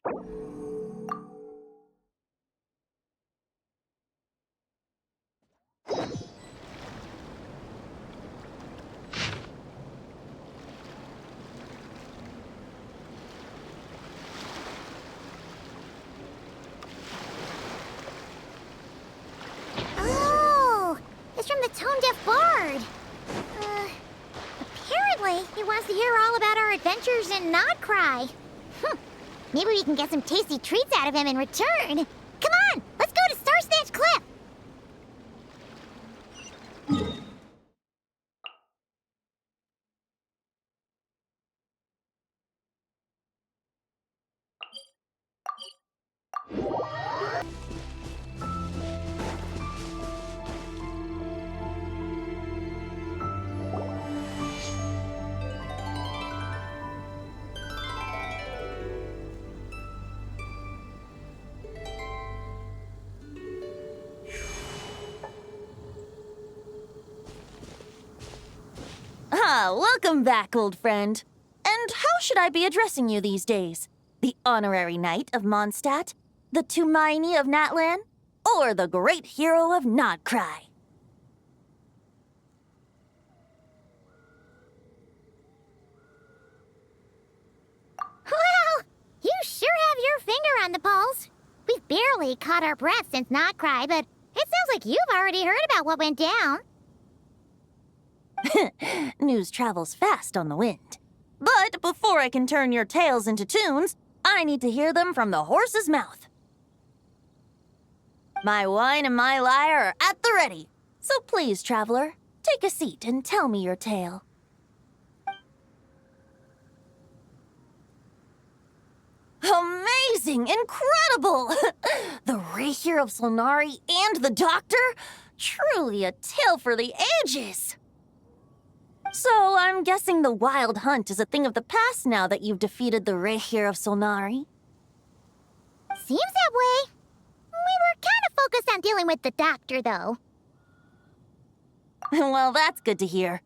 Oh, it's from the tone-deaf bard. Apparently, he wants to hear all about our adventures in Nodcry. Maybe we can get some tasty treats out of him in return. Come on, let's go to Star Snatch Cliff. Welcome back, old friend. And how should I be addressing you these days? The honorary knight of Mondstadt? The Tumaini of Natlan? Or the great hero of Nodcry? Well, you sure have your finger on the pulse. We've barely caught our breath since Nodcry, but it sounds like you've already heard about what went down. News travels fast on the wind. But before I can turn your tales into tunes, I need to hear them from the horse's mouth. My wine and my lyre are at the ready. So please, traveler, take a seat and tell me your tale. Amazing! Incredible! The Rapier of Solnari and the Doctor? Truly a tale for the ages! So, I'm guessing the Wild Hunt is a thing of the past now that you've defeated the Rapier of Solnari. Seems that way. We were kind of focused on dealing with the Doctor, though. Well, that's good to hear.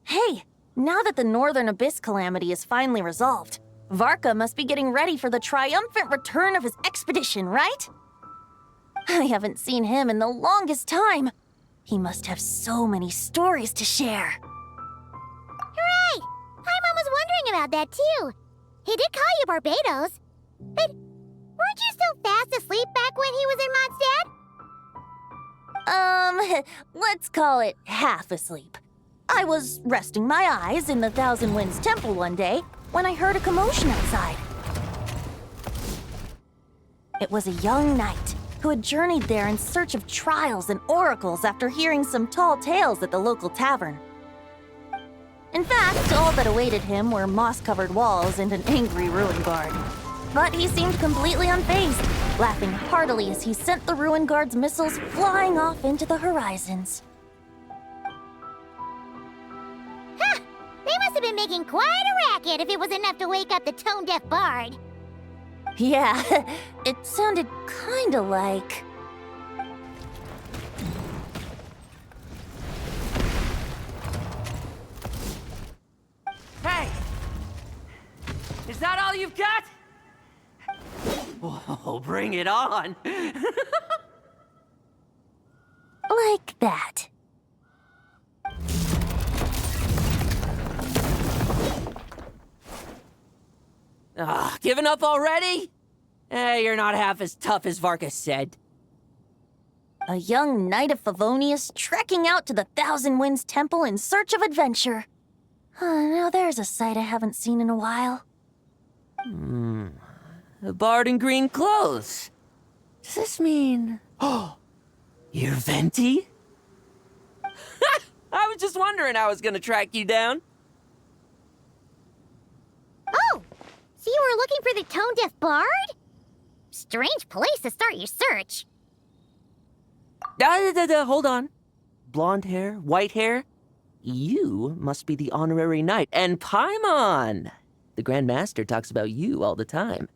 Hey, now that the Northern Abyss calamity is finally resolved, Varka must be getting ready for the triumphant return of his expedition, right? I haven't seen him in the longest time. He must have so many stories to share. Hooray! Paimon was wondering about that, too. He did call you Barbados. But weren't you still fast asleep back when he was in Mondstadt? Let's call it half asleep. I was resting my eyes in the Thousand Winds Temple one day when I heard a commotion outside. It was a young knight who had journeyed there in search of trials and oracles after hearing some tall tales at the local tavern. In fact, all that awaited him were moss-covered walls and an angry ruin guard. But he seemed completely unfazed, laughing heartily as he sent the ruin guard's missiles flying off into the horizons. Huh! They must have been making quite a racket if it was enough to wake up the tone-deaf bard. Yeah, it sounded kinda like... Hey! Is that all you've got? Whoa, bring it on! like that. Giving up already? You're not half as tough as Varka said. A young knight of Favonius trekking out to the Thousand Winds Temple in search of adventure. Now there's a sight I haven't seen in a while. A bard in green clothes. Does this mean... Oh, you're Venti? I was just wondering how I was gonna track you down. Oh! So you were looking for the tone-deaf bard? Strange place to start your search. Hold on. Blonde hair, white hair? You must be the honorary knight, and Paimon! The Grand Master talks about you all the time.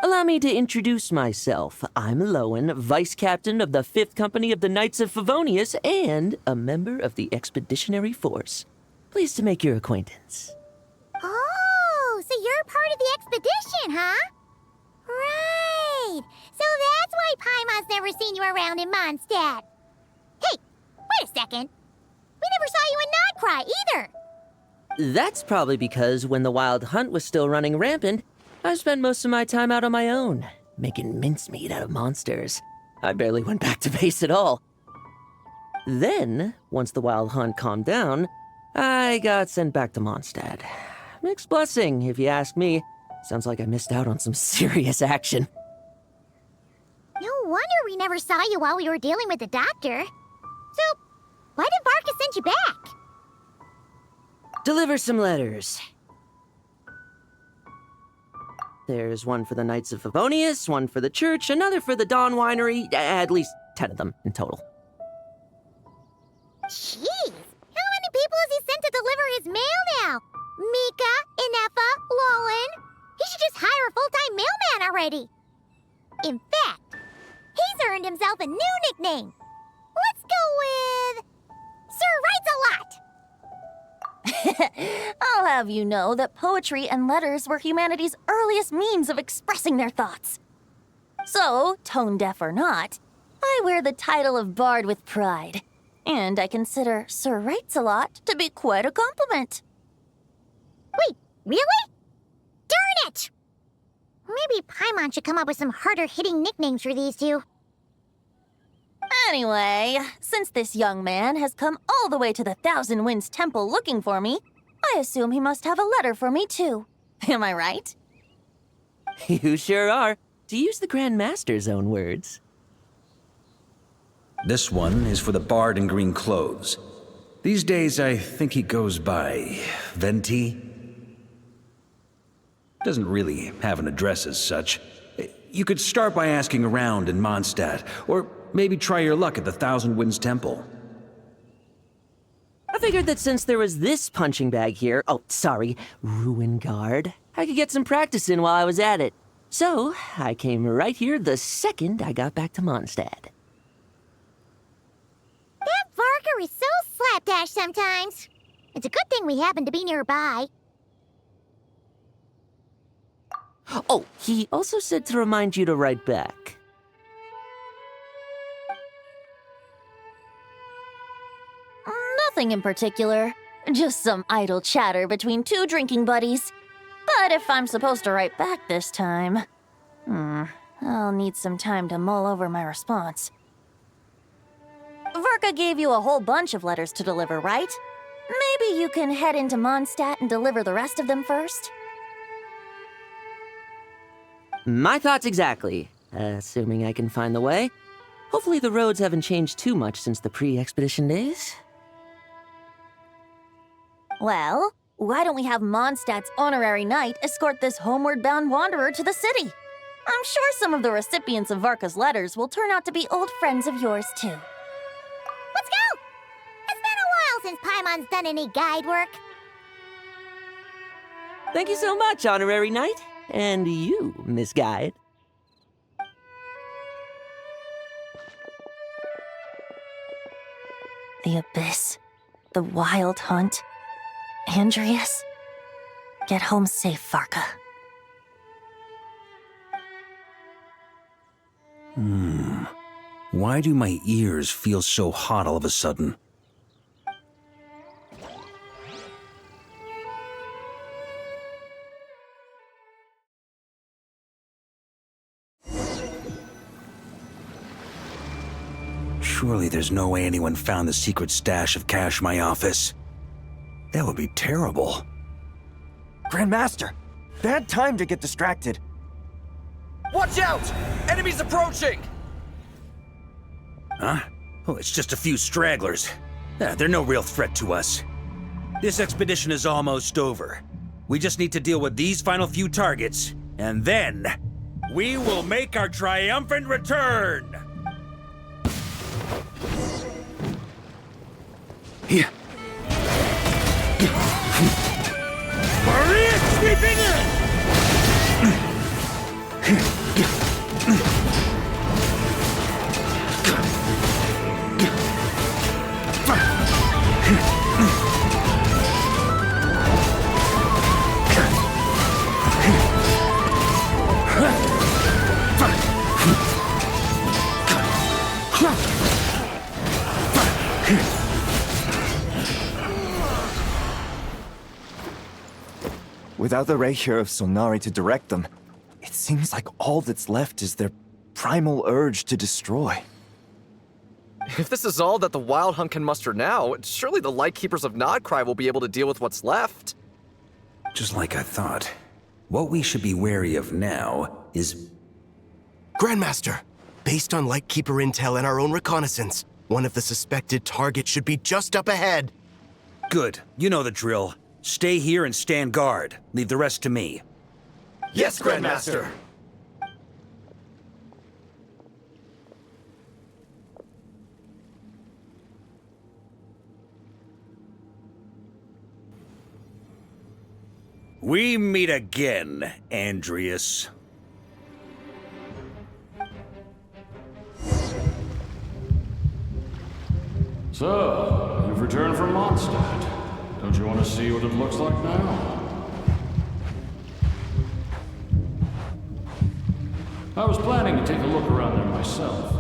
Allow me to introduce myself. I'm Lowen, Vice Captain of the 5th Company of the Knights of Favonius, and a member of the Expeditionary Force. Pleased to make your acquaintance. Oh, so you're part of the expedition, huh? Right! So that's why Paimon's never seen you around in Mondstadt. Hey, wait a second. We never saw you in Nodcry either. That's probably because when the wild hunt was still running rampant, I spent most of my time out on my own, making mincemeat out of monsters. I barely went back to base at all. Then, once the wild hunt calmed down, I got sent back to Mondstadt. Mixed blessing, if you ask me. Sounds like I missed out on some serious action. No wonder we never saw you while we were dealing with the doctor. So, why did Varka send you back? Deliver some letters. There's one for the Knights of Favonius, one for the church, another for the Dawn Winery, at least 10 of them in total. Jeez, how many people has he sent to deliver his mail now? Mika, Inefa, Lolan? He should just hire a full-time mailman already. In fact, he's earned himself a new nickname. Let's go with Sir Writes-A-Lot. I'll have you know that poetry and letters were humanity's earliest means of expressing their thoughts. So, tone deaf or not, I wear the title of Bard with pride. And I consider Sir Writes-A-Lot to be quite a compliment. Wait, really? Darn it! Maybe Paimon should come up with some harder-hitting nicknames for these two. Anyway, since this young man has come all the way to the Thousand Winds Temple looking for me, I assume he must have a letter for me too. Am I right? You sure are, to use the Grand Master's own words. This one is for the bard in green clothes. These days, I think he goes by Venti. Doesn't really have an address as such. You could start by asking around in Mondstadt, or maybe try your luck at the Thousand Winds Temple. I figured that since there was this punching bag here, Ruin Guard, I could get some practice in while I was at it. So, I came right here the second I got back to Mondstadt. That Varka is so slapdash sometimes. It's a good thing we happen to be nearby. Oh, he also said to remind you to write back. Nothing in particular. Just some idle chatter between two drinking buddies. But if I'm supposed to write back this time, I'll need some time to mull over my response. Varka gave you a whole bunch of letters to deliver, right? Maybe you can head into Mondstadt and deliver the rest of them first? My thoughts exactly, assuming I can find the way. Hopefully the roads haven't changed too much since the pre-expedition days. Well, why don't we have Mondstadt's honorary knight escort this homeward-bound wanderer to the city? I'm sure some of the recipients of Varka's letters will turn out to be old friends of yours, too. Let's go! It's been a while since Paimon's done any guide work. Thank you so much, Honorary Knight. And you, Miss Guide. The Abyss, the Wild Hunt, Andreas. Get home safe, Varka. Why do my ears feel so hot all of a sudden? Surely there's no way anyone found the secret stash of cash in my office. That would be terrible. Grandmaster, bad time to get distracted. Watch out! Enemies approaching! Huh? Oh, it's just a few stragglers. They're no real threat to us. This expedition is almost over. We just need to deal with these final few targets, and then we will make our triumphant return! Yeah. Maria sweeping in! Without the ray here of Solnari to direct them, it seems like all that's left is their primal urge to destroy. If this is all that the Wild Hunt can muster now, surely the Lightkeepers of Nodcry will be able to deal with what's left. Just like I thought. What we should be wary of now is... Grandmaster, based on Lightkeeper intel and our own reconnaissance, one of the suspected targets should be just up ahead. Good. You know the drill. Stay here and stand guard. Leave the rest to me. Yes, Grandmaster! We meet again, Andreas. So, you've returned from Mondstadt. Don't you want to see what it looks like now? I was planning to take a look around there myself.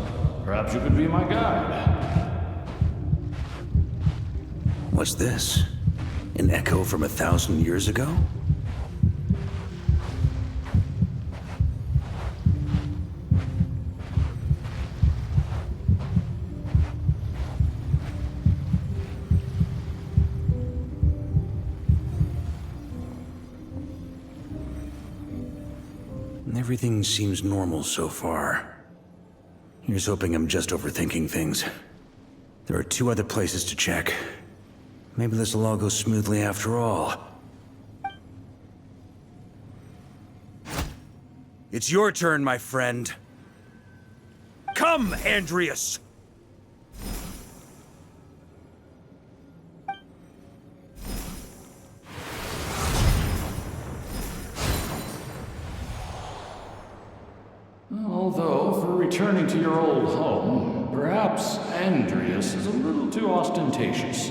Perhaps you could be my guide. What's this? An echo from 1,000 years ago? Everything seems normal so far. Here's hoping I'm just overthinking things. There are 2 other places to check. Maybe this will all go smoothly after all. It's your turn, my friend. Come, Andreas! Although, for returning to your old home, perhaps Andreas is a little too ostentatious.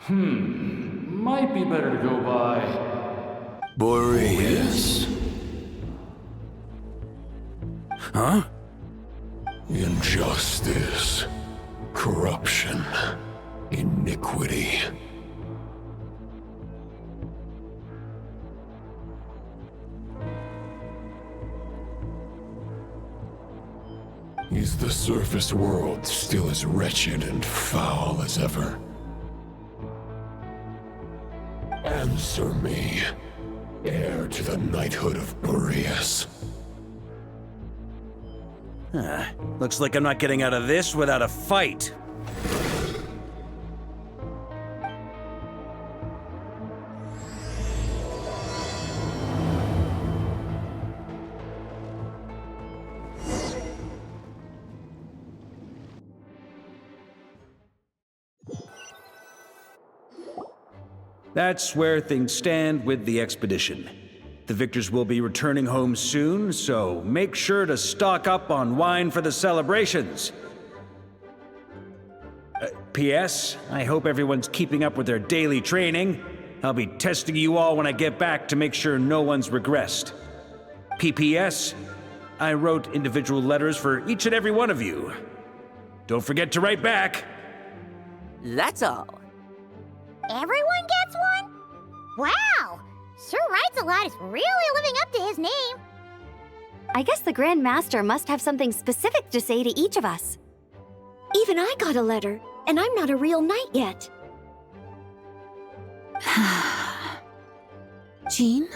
Might be better to go by... Boreas. Huh? Injustice. Corruption. Iniquity. Is the surface world still as wretched and foul as ever? Answer me, heir to the knighthood of Boreas. Looks like I'm not getting out of this without a fight. That's where things stand with the expedition. The victors will be returning home soon, so make sure to stock up on wine for the celebrations. P.S. I hope everyone's keeping up with their daily training. I'll be testing you all when I get back to make sure no one's regressed. P.P.S. I wrote individual letters for each and every one of you. Don't forget to write back. That's all. Everyone gets one? Wow! Sir Writes-A-Lot is really living up to his name. I guess the Grand Master must have something specific to say to each of us. Even I got a letter, and I'm not a real knight yet. Jean?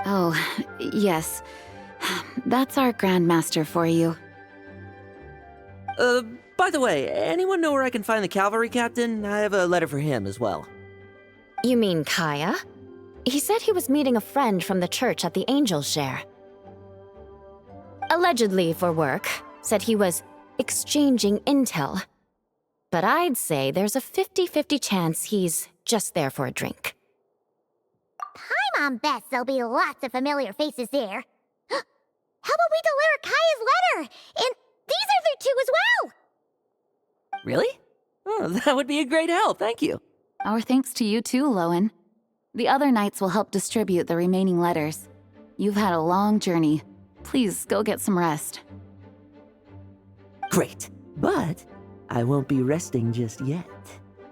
Oh, yes. That's our Grand Master for you. By the way, anyone know where I can find the cavalry captain? I have a letter for him as well. You mean Kaya? He said he was meeting a friend from the church at the Angel Share. Allegedly for work. Said he was exchanging intel. But I'd say there's a 50-50 chance he's just there for a drink. Paimon bets there'll be lots of familiar faces there. How about we deliver Kaya's letter? And these are there too as well! Really? Oh, that would be a great help, thank you. Our thanks to you too, Lowen. The other knights will help distribute the remaining letters. You've had a long journey. Please go get some rest. Great, but I won't be resting just yet.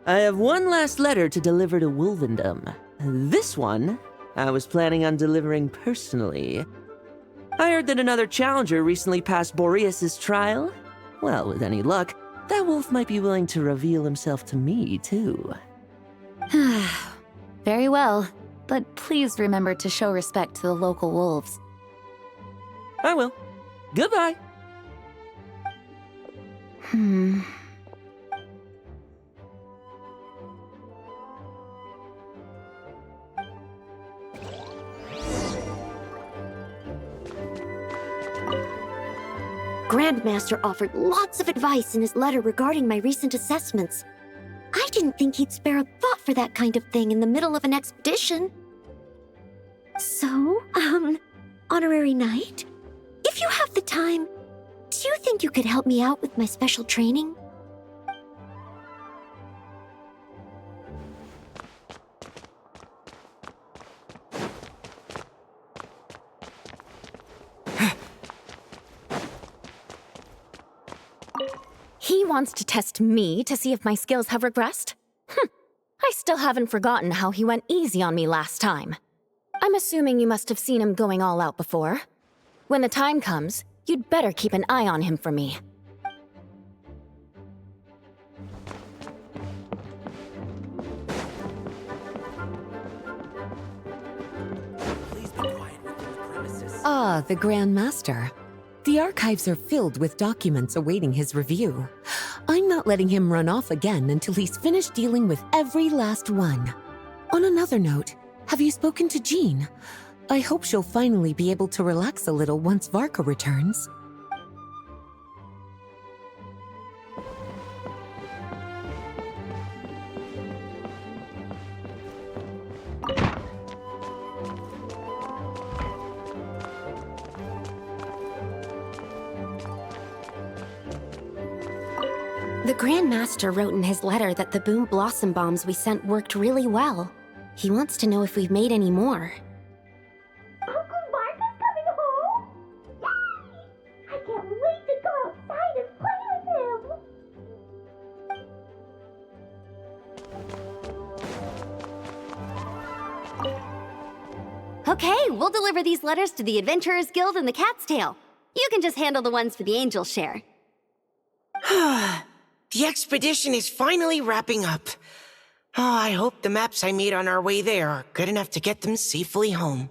I have one last letter to deliver to Wolvendom. This one, I was planning on delivering personally. I heard that another challenger recently passed Boreas' trial. Well, with any luck, that wolf might be willing to reveal himself to me, too. Very well, but please remember to show respect to the local wolves. I will. Goodbye. Grandmaster offered lots of advice in his letter regarding my recent assessments. I didn't think he'd spare a thought for that kind of thing in the middle of an expedition. So, Honorary Knight, if you have the time, do you think you could help me out with my special training? He wants to test me to see if my skills have regressed? I still haven't forgotten how he went easy on me last time. I'm assuming you must have seen him going all out before. When the time comes, you'd better keep an eye on him for me. Ah, the Grand Master. The archives are filled with documents awaiting his review. I'm not letting him run off again until he's finished dealing with every last one. On another note, have you spoken to Jean? I hope she'll finally be able to relax a little once Varka returns. The Grand Master wrote in his letter that the Boom Blossom Bombs we sent worked really well. He wants to know if we've made any more. Uncle Varka's coming home! Yay! I can't wait to go outside and play with him! Okay, we'll deliver these letters to the Adventurers Guild and the Cat's Tail. You can just handle the ones for the Angel Share. The expedition is finally wrapping up. Oh, I hope the maps I made on our way there are good enough to get them safely home.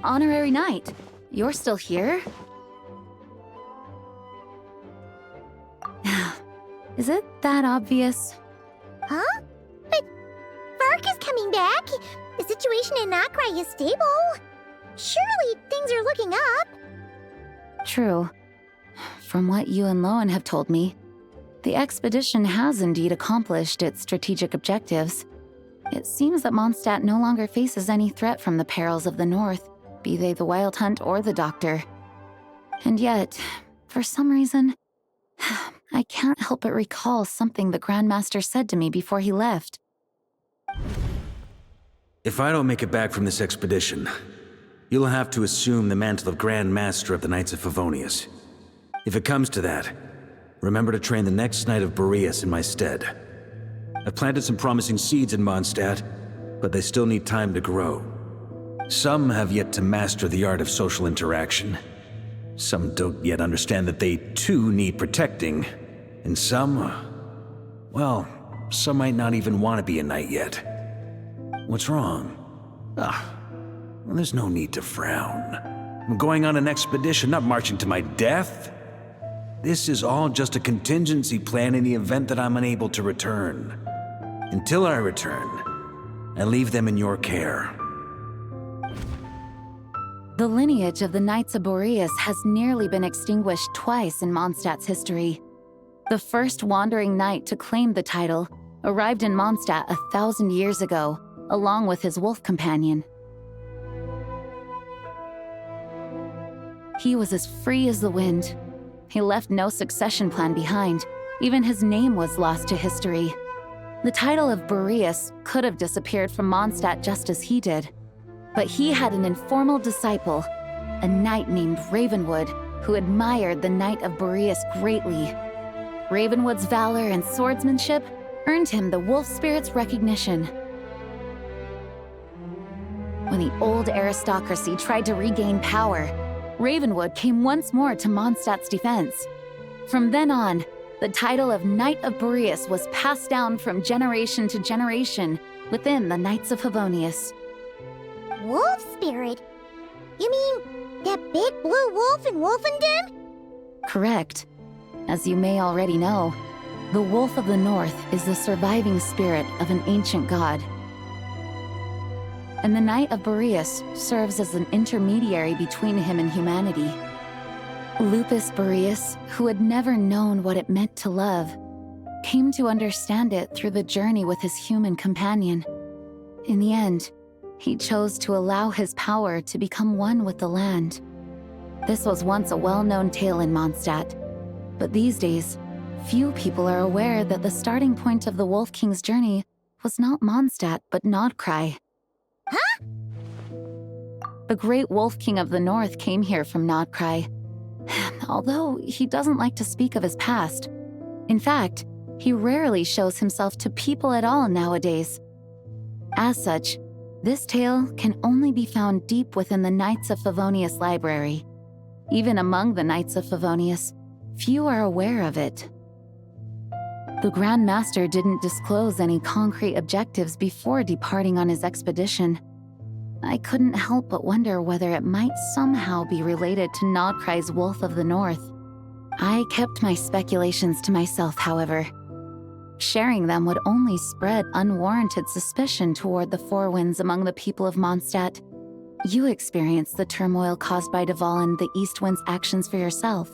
Honorary Knight, you're still here? Is it that obvious? Huh? But Vark is coming back. The situation in Nokrai is stable. Surely things are looking up. True. From what you and Lowen have told me, the expedition has indeed accomplished its strategic objectives. It seems that Mondstadt no longer faces any threat from the perils of the North, be they the Wild Hunt or the Doctor. And yet, for some reason, I can't help but recall something the Grandmaster said to me before he left. If I don't make it back from this expedition, you'll have to assume the mantle of Grand Master of the Knights of Favonius. If it comes to that, remember to train the next Knight of Boreas in my stead. I've planted some promising seeds in Mondstadt, but they still need time to grow. Some have yet to master the art of social interaction. Some don't yet understand that they too need protecting. And some, well, some might not even want to be a knight yet. What's wrong? Well, there's no need to frown. I'm going on an expedition, not marching to my death. This is all just a contingency plan in the event that I'm unable to return. until I return, and leave them in your care. The lineage of the Knights of Boreas has nearly been extinguished twice in Mondstadt's history. The first wandering knight to claim the title arrived in Mondstadt 1,000 years ago, along with his wolf companion. He was as free as the wind. He left no succession plan behind. Even his name was lost to history. The title of Boreas could have disappeared from Mondstadt just as he did. But he had an informal disciple, a knight named Ravenwood, who admired the Knight of Boreas greatly. Ravenwood's valor and swordsmanship earned him the wolf spirit's recognition. When the old aristocracy tried to regain power, Ravenwood came once more to Mondstadt's defense. From then on, the title of Knight of Boreas was passed down from generation to generation within the Knights of Favonius. Wolf spirit? You mean that big blue wolf in Wolfenden? Correct. As you may already know, the Wolf of the North is the surviving spirit of an ancient god. And the Knight of Boreas serves as an intermediary between him and humanity. Lupus Boreas, who had never known what it meant to love, came to understand it through the journey with his human companion. In the end, he chose to allow his power to become one with the land. This was once a well-known tale in Mondstadt, but these days, few people are aware that the starting point of the Wolf King's journey was not Mondstadt, but Nodcry. Huh? The great Wolf King of the North came here from Nodcry, although he doesn't like to speak of his past. In fact, he rarely shows himself to people at all nowadays. As such, this tale can only be found deep within the Knights of Favonius library. Even among the Knights of Favonius, few are aware of it. The Grand Master didn't disclose any concrete objectives before departing on his expedition. I couldn't help but wonder whether it might somehow be related to Nodcry's Wolf of the North. I kept my speculations to myself, however. Sharing them would only spread unwarranted suspicion toward the Four Winds among the people of Mondstadt. You experienced the turmoil caused by Duval and the East Wind's actions for yourself.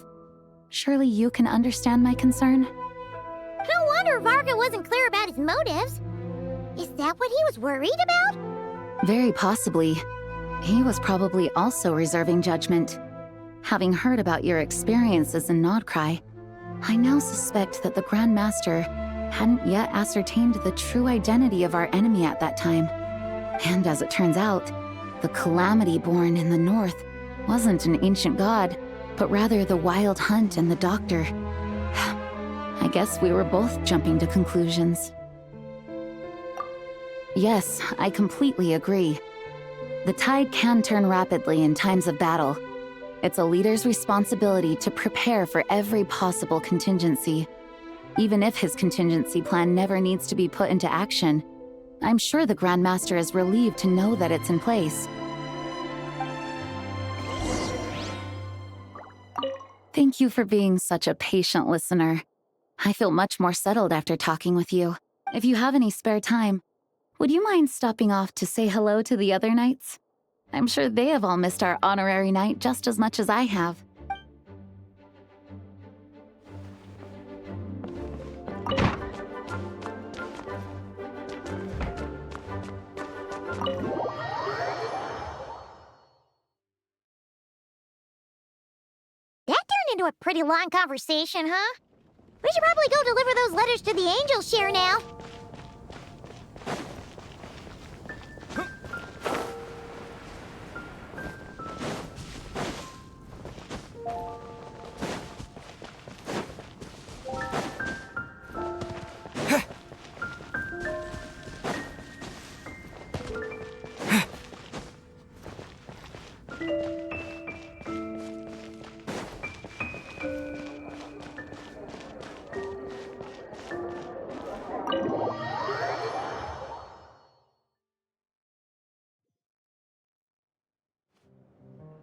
Surely you can understand my concern? No wonder Varka wasn't clear about his motives. Is that what he was worried about? Very possibly. He was probably also reserving judgment. Having heard about your experiences in Nodcry, I now suspect that the Grand Master hadn't yet ascertained the true identity of our enemy at that time. And as it turns out, the calamity born in the north wasn't an ancient god, but rather the Wild Hunt and the Doctor. I guess we were both jumping to conclusions. Yes, I completely agree. The tide can turn rapidly in times of battle. It's a leader's responsibility to prepare for every possible contingency. Even if his contingency plan never needs to be put into action, I'm sure the Grand Master is relieved to know that it's in place. Thank you for being such a patient listener. I feel much more settled after talking with you. If you have any spare time, would you mind stopping off to say hello to the other knights? I'm sure they have all missed our honorary knight just as much as I have. That turned into a pretty long conversation, huh? We should probably go deliver those letters to the Angels share now.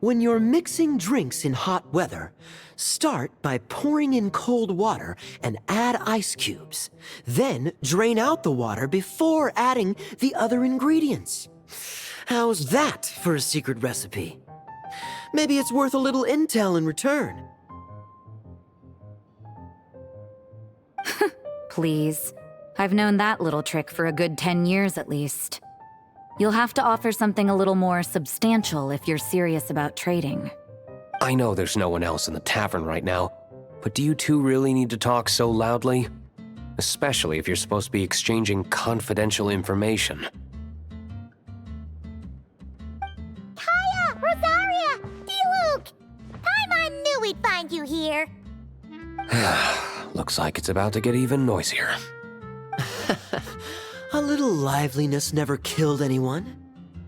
When you're mixing drinks in hot weather, start by pouring in cold water and add ice cubes. Then drain out the water before adding the other ingredients. How's that for a secret recipe? Maybe it's worth a little intel in return. Please. I've known that little trick for a good 10 years at least. You'll have to offer something a little more substantial if you're serious about trading. I know there's no one else in the tavern right now, but do you two really need to talk so loudly? Especially if you're supposed to be exchanging confidential information. Hiya, Rosaria, D-Luke! I knew we'd find you here. Looks like it's about to get even noisier. A little liveliness never killed anyone.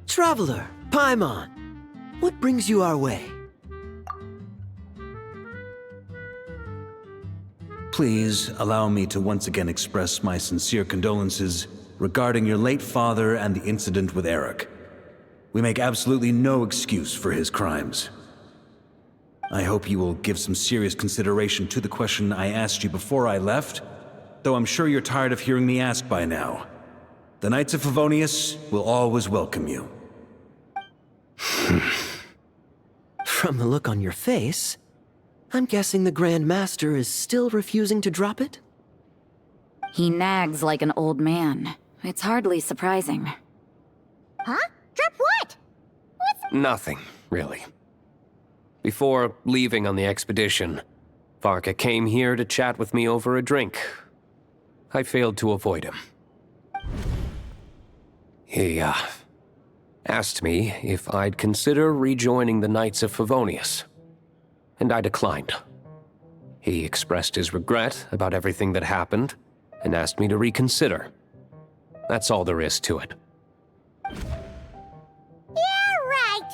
Traveler, Paimon, what brings you our way? Please allow me to once again express my sincere condolences regarding your late father and the incident with Eric. We make absolutely no excuse for his crimes. I hope you will give some serious consideration to the question I asked you before I left, though I'm sure you're tired of hearing me ask by now. The Knights of Favonius will always welcome you. From the look on your face, I'm guessing the Grand Master is still refusing to drop it? He nags like an old man. It's hardly surprising. Huh? Drop what? Nothing, really. Before leaving on the expedition, Varka came here to chat with me over a drink. I failed to avoid him. He, asked me if I'd consider rejoining the Knights of Favonius, and I declined. He expressed his regret about everything that happened, and asked me to reconsider. That's all there is to it. Yeah, right.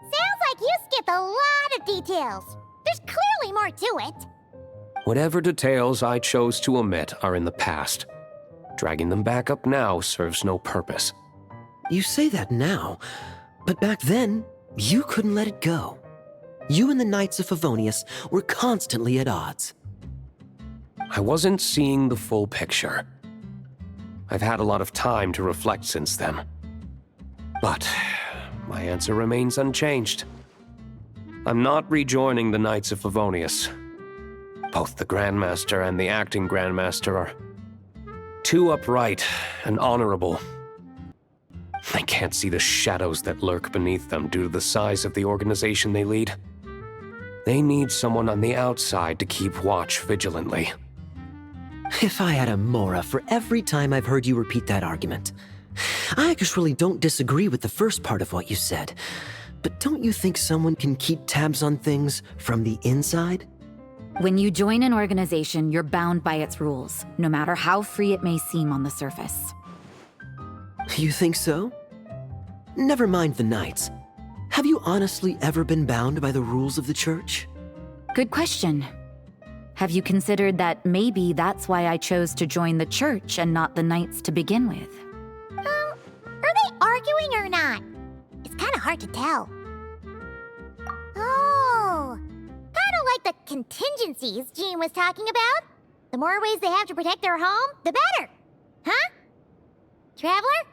Sounds like you skipped a lot of details. There's clearly more to it. Whatever details I chose to omit are in the past. Dragging them back up now serves no purpose. You say that now, but back then, you couldn't let it go. You and the Knights of Favonius were constantly at odds. I wasn't seeing the full picture. I've had a lot of time to reflect since then. But my answer remains unchanged. I'm not rejoining the Knights of Favonius. Both the Grandmaster and the acting Grandmaster are too upright and honorable. I can't see the shadows that lurk beneath them due to the size of the organization they lead. They need someone on the outside to keep watch vigilantly. If I had a Mora for every time I've heard you repeat that argument. I actually don't disagree with the first part of what you said, but don't you think someone can keep tabs on things from the inside? When you join an organization, you're bound by its rules, no matter how free it may seem on the surface. You think so? Never mind the Knights. Have you honestly ever been bound by the rules of the Church? Good question. Have you considered that maybe that's why I chose to join the Church and not the Knights to begin with? Are they arguing or not? It's kind of hard to tell. Oh, kind of like the contingencies Jean was talking about. The more ways they have to protect their home, the better. Huh? Traveler?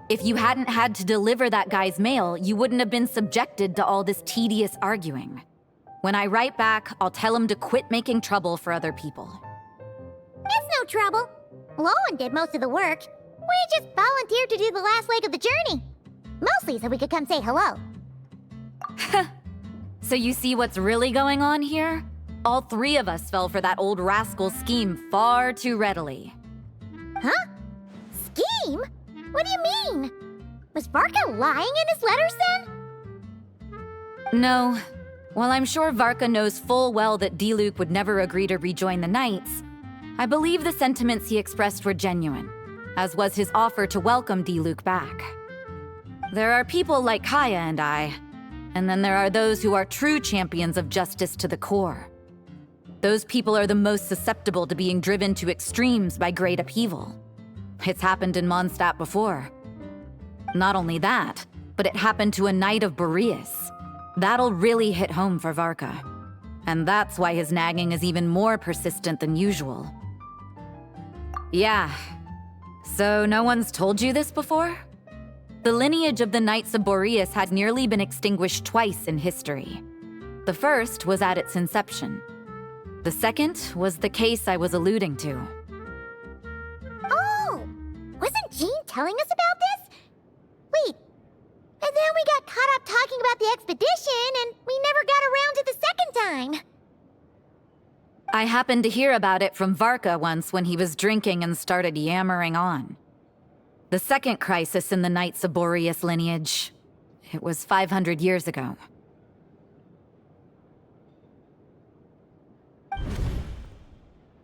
If you hadn't had to deliver that guy's mail, you wouldn't have been subjected to all this tedious arguing. When I write back, I'll tell him to quit making trouble for other people. It's no trouble. Lowen did most of the work. We just volunteered to do the last leg of the journey. Mostly so we could come say hello. So you see what's really going on here? All three of us fell for that old rascal's scheme far too readily. Huh? Scheme? What do you mean? Was Varka lying in his letters then? No. While I'm sure Varka knows full well that D-Luke would never agree to rejoin the Knights, I believe the sentiments he expressed were genuine, as was his offer to welcome Diluc back. There are people like Kaya and I, and then there are those who are true champions of justice to the core. Those people are the most susceptible to being driven to extremes by great upheaval. It's happened in Mondstadt before. Not only that, but it happened to a Knight of Boreas. That'll really hit home for Varka. And that's why his nagging is even more persistent than usual. Yeah. So no one's told you this before? The lineage of the Knights of Boreas had nearly been extinguished twice in history. The first was at its inception. The second was the case I was alluding to. Oh! Wasn't Jean telling us about this? Wait, and then we got caught up talking about the expedition, and we never got around to the second time. I happened to hear about it from Varka once when he was drinking and started yammering on. The second crisis in the Knights of Boreas lineage. It was 500 years ago.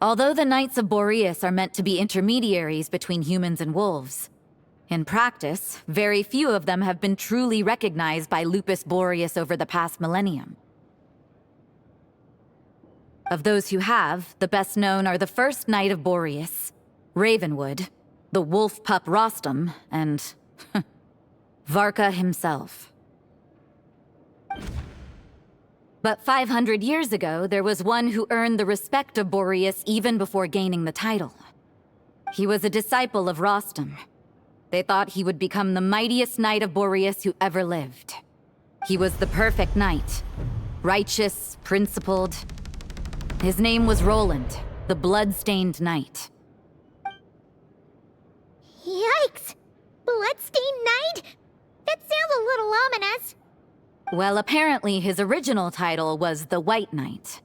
Although the Knights of Boreas are meant to be intermediaries between humans and wolves, in practice, very few of them have been truly recognized by Lupus Boreas over the past millennium. Of those who have, the best known are the first Knight of Boreas, Ravenwood, the wolf pup Rostam, and Varka himself. But 500 years ago, there was one who earned the respect of Boreas even before gaining the title. He was a disciple of Rostam. They thought he would become the mightiest Knight of Boreas who ever lived. He was the perfect knight. Righteous, principled. His name was Roland, the blood-stained knight. Yikes! Bloodstained Knight? That sounds a little ominous. Well, apparently his original title was the White Knight.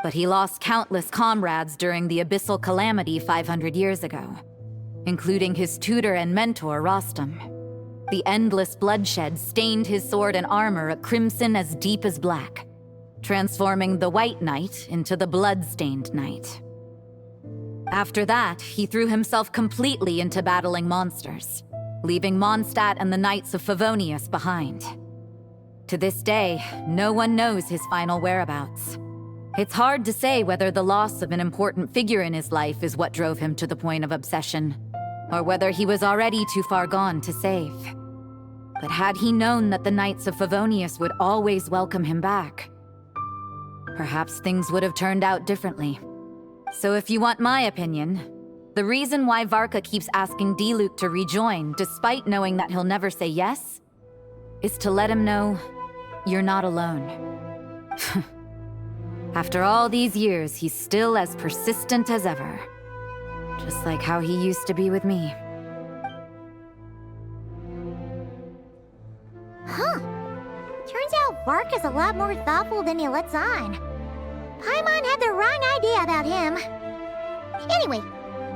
But he lost countless comrades during the Abyssal Calamity 500 years ago, including his tutor and mentor, Rostam. The endless bloodshed stained his sword and armor a crimson as deep as black, transforming the White Knight into the Blood-Stained Knight. After that, he threw himself completely into battling monsters, leaving Mondstadt and the Knights of Favonius behind. To this day, no one knows his final whereabouts. It's hard to say whether the loss of an important figure in his life is what drove him to the point of obsession, or whether he was already too far gone to save. But had he known that the Knights of Favonius would always welcome him back, perhaps things would have turned out differently. So if you want my opinion, the reason why Varka keeps asking Diluc to rejoin, despite knowing that he'll never say yes, is to let him know you're not alone. After all these years, he's still as persistent as ever. Just like how he used to be with me. Huh. Turns out Varka's a lot more thoughtful than he lets on. Paimon had the wrong idea about him. Anyway,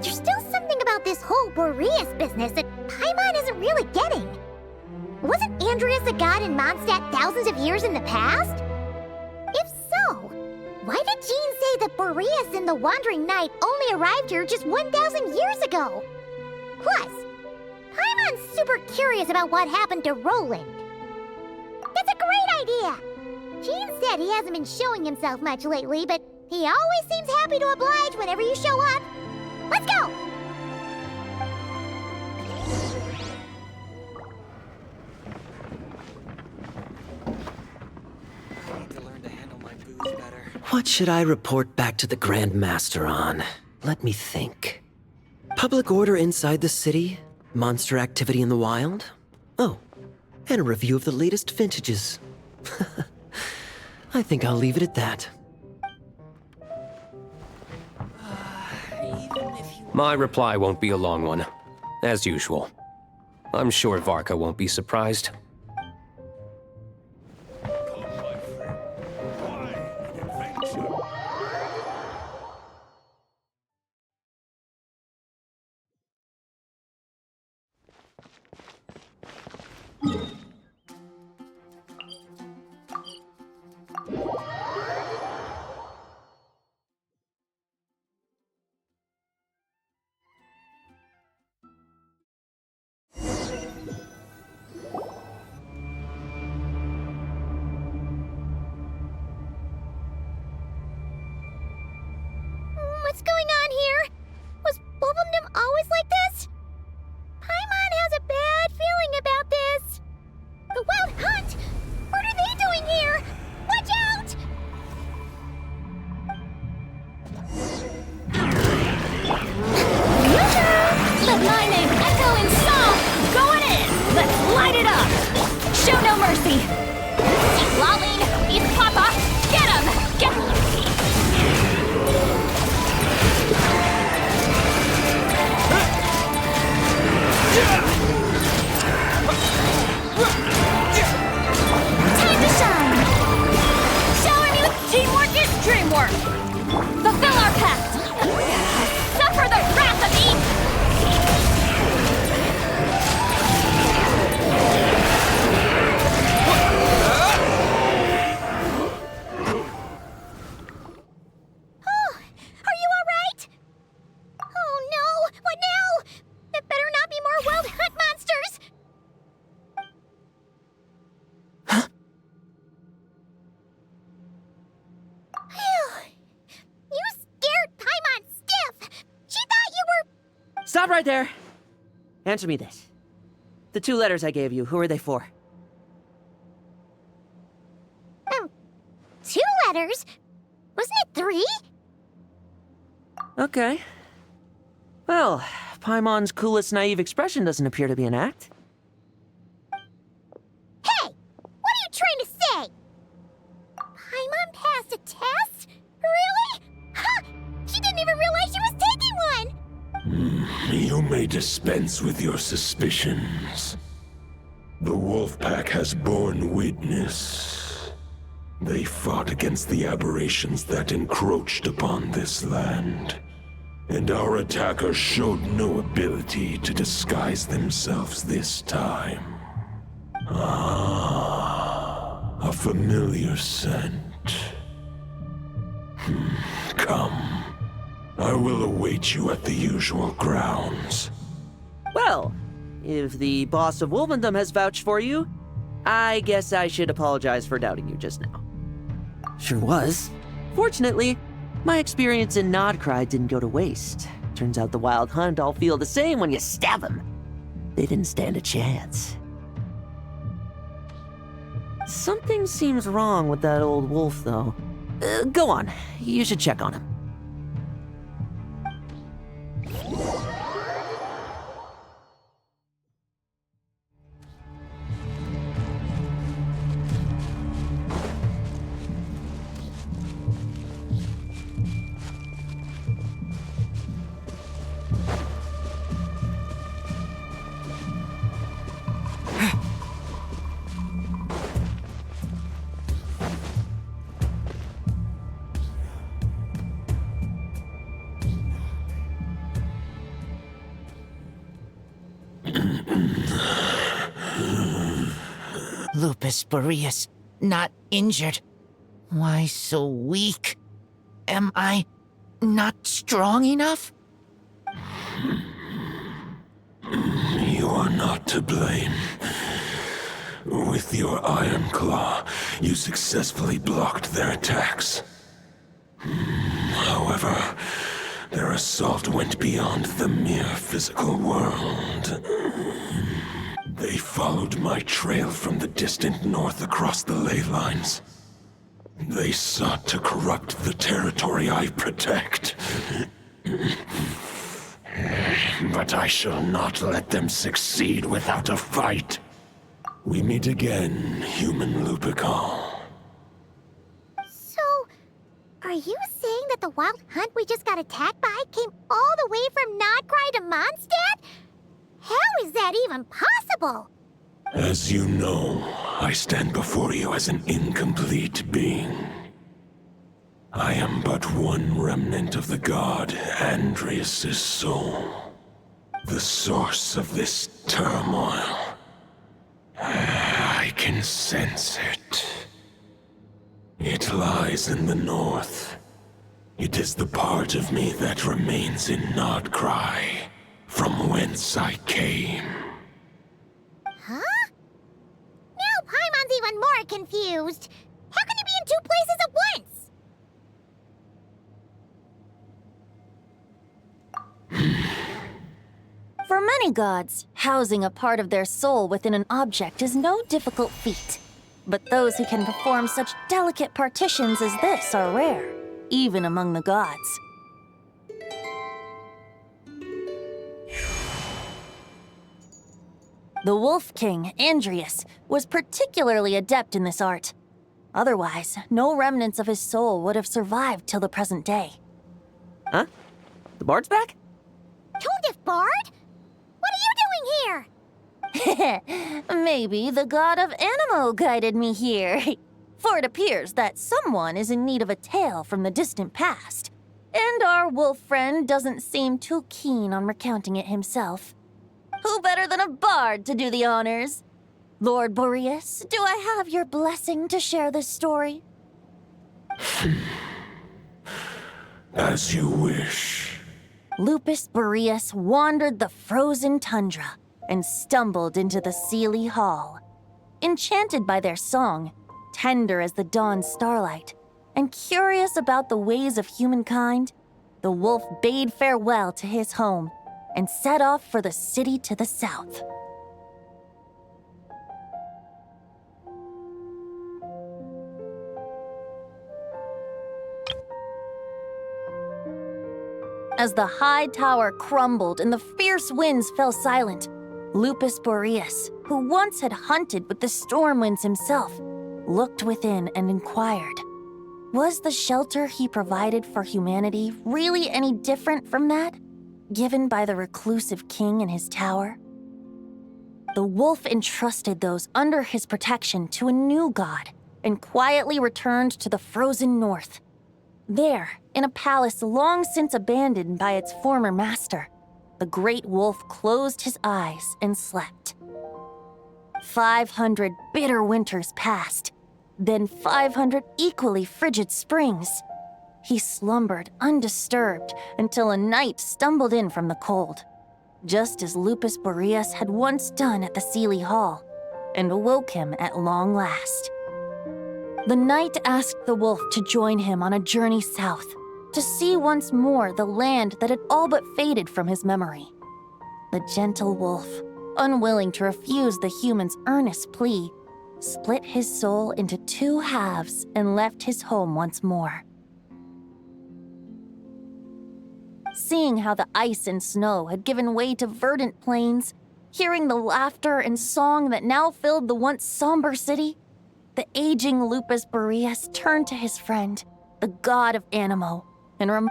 there's still something about this whole Boreas business that Paimon isn't really getting. Wasn't Andreas a god in Mondstadt thousands of years in the past? If so, why did Jean say that Boreas and the Wandering Knight only arrived here just 1,000 years ago? Plus, Paimon's super curious about what happened to Roland. That's a great idea! Jean said he hasn't been showing himself much lately, but he always seems happy to oblige whenever you show up. Let's go! What should I report back to the Grand Master on? Let me think. Public order inside the city? Monster activity in the wild? Oh, and a review of the latest vintages. I think I'll leave it at that. My reply won't be a long one, as usual. I'm sure Varka won't be surprised. forever! Fulfill our pact! Suffer the wrath of Are you alright? Oh no! What now? There better not be more wild hunt monsters! You scared Paimon stiff! She thought you were... Stop right there! Answer me this. The 2 letters I gave you, who are they for? 2 letters? Wasn't it 3? Okay. Well, Paimon's coolest naive expression doesn't appear to be an act. Hey! What are you trying to say? Paimon passed a test? Really? Huh! She didn't even realize she was taking one! You may dispense with your suspicions. The wolf pack has borne witness. They fought against the aberrations that encroached upon this land, and our attackers showed no ability to disguise themselves this time. Ah, a familiar scent. Come. I will await you at the usual grounds. Well, if the boss of Wolvendom has vouched for you, I guess I should apologize for doubting you just now. Sure was. Fortunately, my experience in Nodcry didn't go to waste. Turns out the Wild Hunt all feel the same when you stab them. They didn't stand a chance. Something seems wrong with that old wolf, though. Go on, you should check on him. Lupus Boreas, not injured. Why so weak? Am I not strong enough? You are not to blame. With your Iron Claw, you successfully blocked their attacks. However, their assault went beyond the mere physical world. They followed my trail from the distant north across the ley lines. They sought to corrupt the territory I protect. But I shall not let them succeed without a fight. We meet again, human Lupical. So, are you saying that the Wild Hunt we just got attacked by came all the way from Nodcry to Mondstadt? How is that even possible? As you know, I stand before you as an incomplete being. I am but one remnant of the god Andreas' soul, the source of this turmoil. I can sense it. It lies in the north. It is the part of me that remains in Nodcry, from whence I came. Huh? Now Paimon's even more confused. How can he be in 2 places at once? For many gods, housing a part of their soul within an object is no difficult feat. But those who can perform such delicate partitions as this are rare, even among the gods. The Wolf King, Andreas, was particularly adept in this art. Otherwise, no remnants of his soul would have survived till the present day. Huh? The bard's back? Tondif Bard? What are you doing here? Maybe the god of Animo guided me here. For it appears that someone is in need of a tale from the distant past, and our wolf friend doesn't seem too keen on recounting it himself. Who better than a bard to do the honors? Lord Boreas, do I have your blessing to share this story? As you wish. Lupus Boreas wandered the frozen tundra and stumbled into the Seelie Hall. Enchanted by their song, tender as the dawn starlight, and curious about the ways of humankind, the wolf bade farewell to his home and set off for the city to the south. As the high tower crumbled and the fierce winds fell silent, Lupus Boreas, who once had hunted with the storm winds himself, looked within and inquired, was the shelter he provided for humanity really any different from that given by the reclusive king in his tower? The wolf entrusted those under his protection to a new god and quietly returned to the frozen north. There, in a palace long since abandoned by its former master, the great wolf closed his eyes and slept. 500 bitter winters passed, then 500 equally frigid springs. He slumbered undisturbed until a night stumbled in from the cold, just as Lupus Boreas had once done at the Seelie Hall, and awoke him at long last. The night asked the wolf to join him on a journey south, to see once more the land that had all but faded from his memory. The gentle wolf, unwilling to refuse the human's earnest plea, split his soul into two halves and left his home once more. Seeing how the ice and snow had given way to verdant plains, hearing the laughter and song that now filled the once somber city, the aging Lupus Boreas turned to his friend, the god of Animo, and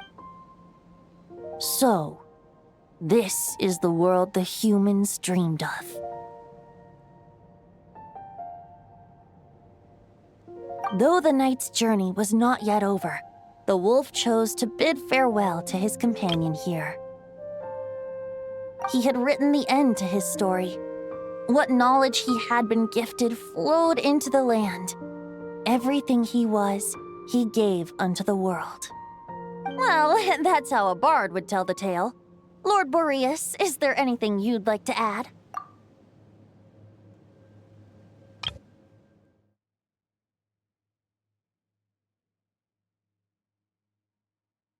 So, this is the world the humans dreamed of. Though the night's journey was not yet over, the wolf chose to bid farewell to his companion here. He had written the end to his story. What knowledge he had been gifted flowed into the land. Everything he was, he gave unto the world. Well, that's how a bard would tell the tale. Lord Boreas, is there anything you'd like to add?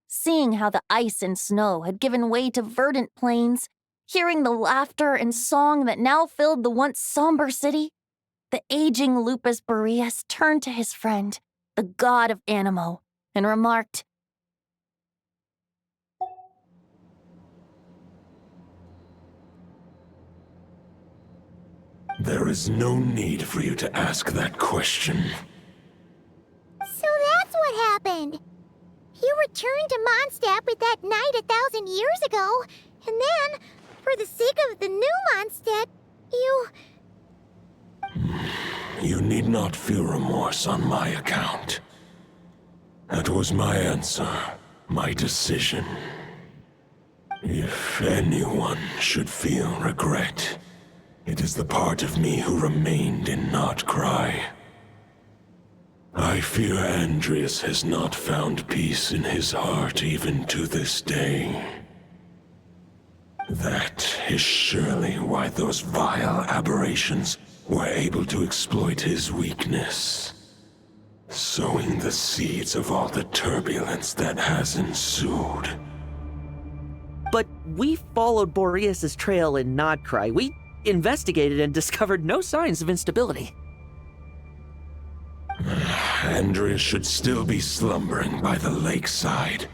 Seeing how the ice and snow had given way to verdant plains, hearing the laughter and song that now filled the once somber city, the aging Lupus Boreas turned to his friend, the god of Animo, and remarked, There is no need for you to ask that question. So that's what happened. You returned to Mondstadt with that knight 1,000 years ago, and then, for the sake of the new Mondstadt, you... You need not feel remorse on my account. That was my answer, my decision. If anyone should feel regret, it is the part of me who remained in Notcry. I fear Andreas has not found peace in his heart even to this day. That is surely why those vile aberrations were able to exploit his weakness, sowing the seeds of all the turbulence that has ensued. But we followed Boreas' trail in Nodcry. We investigated and discovered no signs of instability. Andreas should still be slumbering by the lakeside.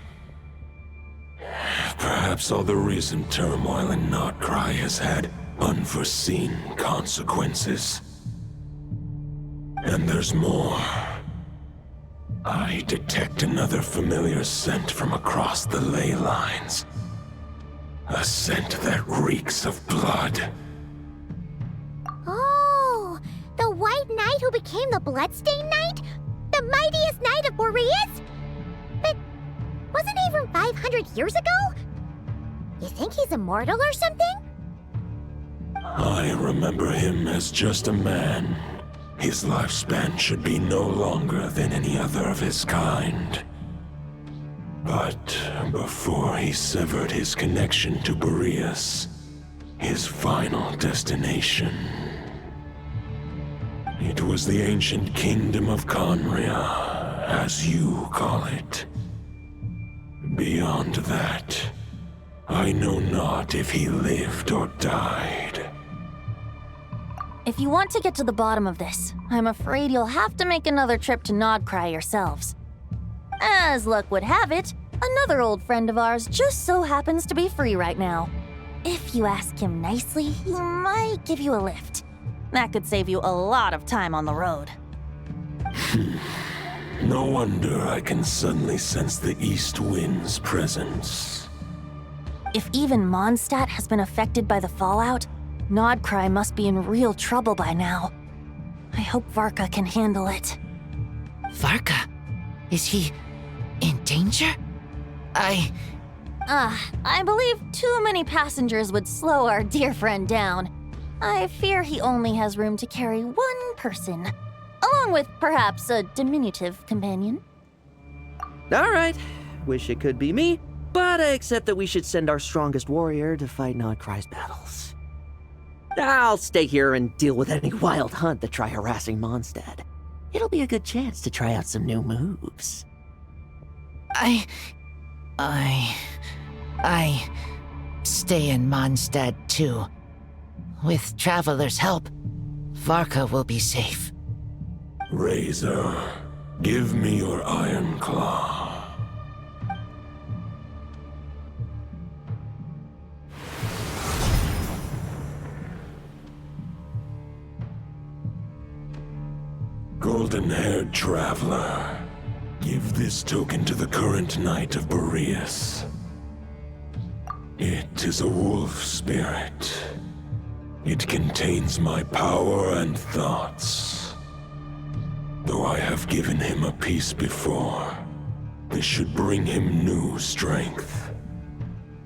Perhaps all the recent turmoil in Notcry has had unforeseen consequences. And there's more. I detect another familiar scent from across the ley lines. A scent that reeks of blood. Oh, the White Knight who became the Bloodstained Knight? The mightiest knight of Boreas? But wasn't he from 500 years ago? You think he's immortal or something? I remember him as just a man. His lifespan should be no longer than any other of his kind. But before he severed his connection to Boreas, his final destination, it was the ancient kingdom of Conria, as you call it. Beyond that, I know not if he lived or died. If you want to get to the bottom of this, I'm afraid you'll have to make another trip to Nodcry yourselves. As luck would have it, another old friend of ours just so happens to be free right now. If you ask him nicely, he might give you a lift. That could save you a lot of time on the road. No wonder I can suddenly sense the east wind's presence. If even Mondstadt has been affected by the fallout, Nodcry must be in real trouble by now. I hope Varka can handle it. Varka? Is he in danger? I believe too many passengers would slow our dear friend down. I fear he only has room to carry one person, along with perhaps a diminutive companion. All right, wish it could be me, but I accept that we should send our strongest warrior to fight Nodcry's battles. I'll stay here and deal with any wild hunt that try harassing Mondstadt. It'll be a good chance to try out some new moves. I stay in Mondstadt too. With Traveler's help, Varka will be safe. Razor, give me your iron claw. Golden-haired traveler, give this token to the current knight of Boreas. It is a wolf spirit. It contains my power and thoughts. Though I have given him a piece before, this should bring him new strength.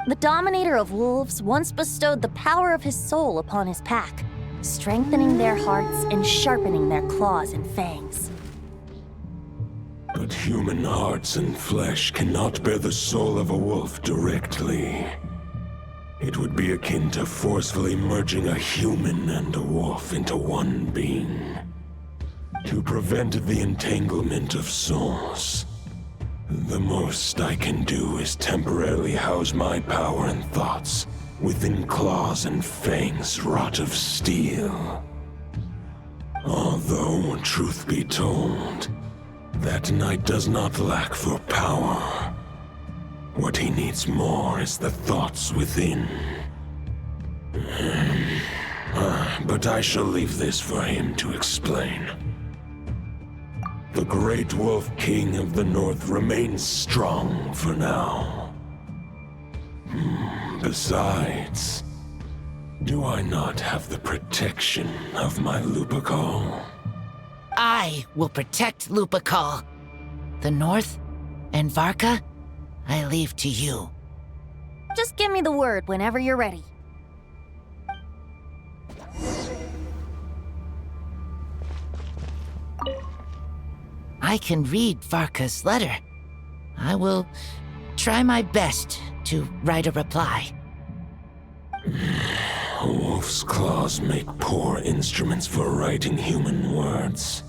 The Dominator of Wolves once bestowed the power of his soul upon his pack, strengthening their hearts and sharpening their claws and fangs. But human hearts and flesh cannot bear the soul of a wolf directly. It would be akin to forcefully merging a human and a wolf into one being. To prevent the entanglement of souls, the most I can do is temporarily house my power and thoughts within claws and fangs wrought of steel. Although, truth be told, that knight does not lack for power. What he needs more is the thoughts within. But I shall leave this for him to explain. The Great Wolf King of the North remains strong for now. Besides, do I not have the protection of my Lupacol? I will protect Lupacol. The North and Varka, I leave to you. Just give me the word whenever you're ready. I can read Varka's letter. I will try my best to write a reply. A wolf's claws make poor instruments for writing human words.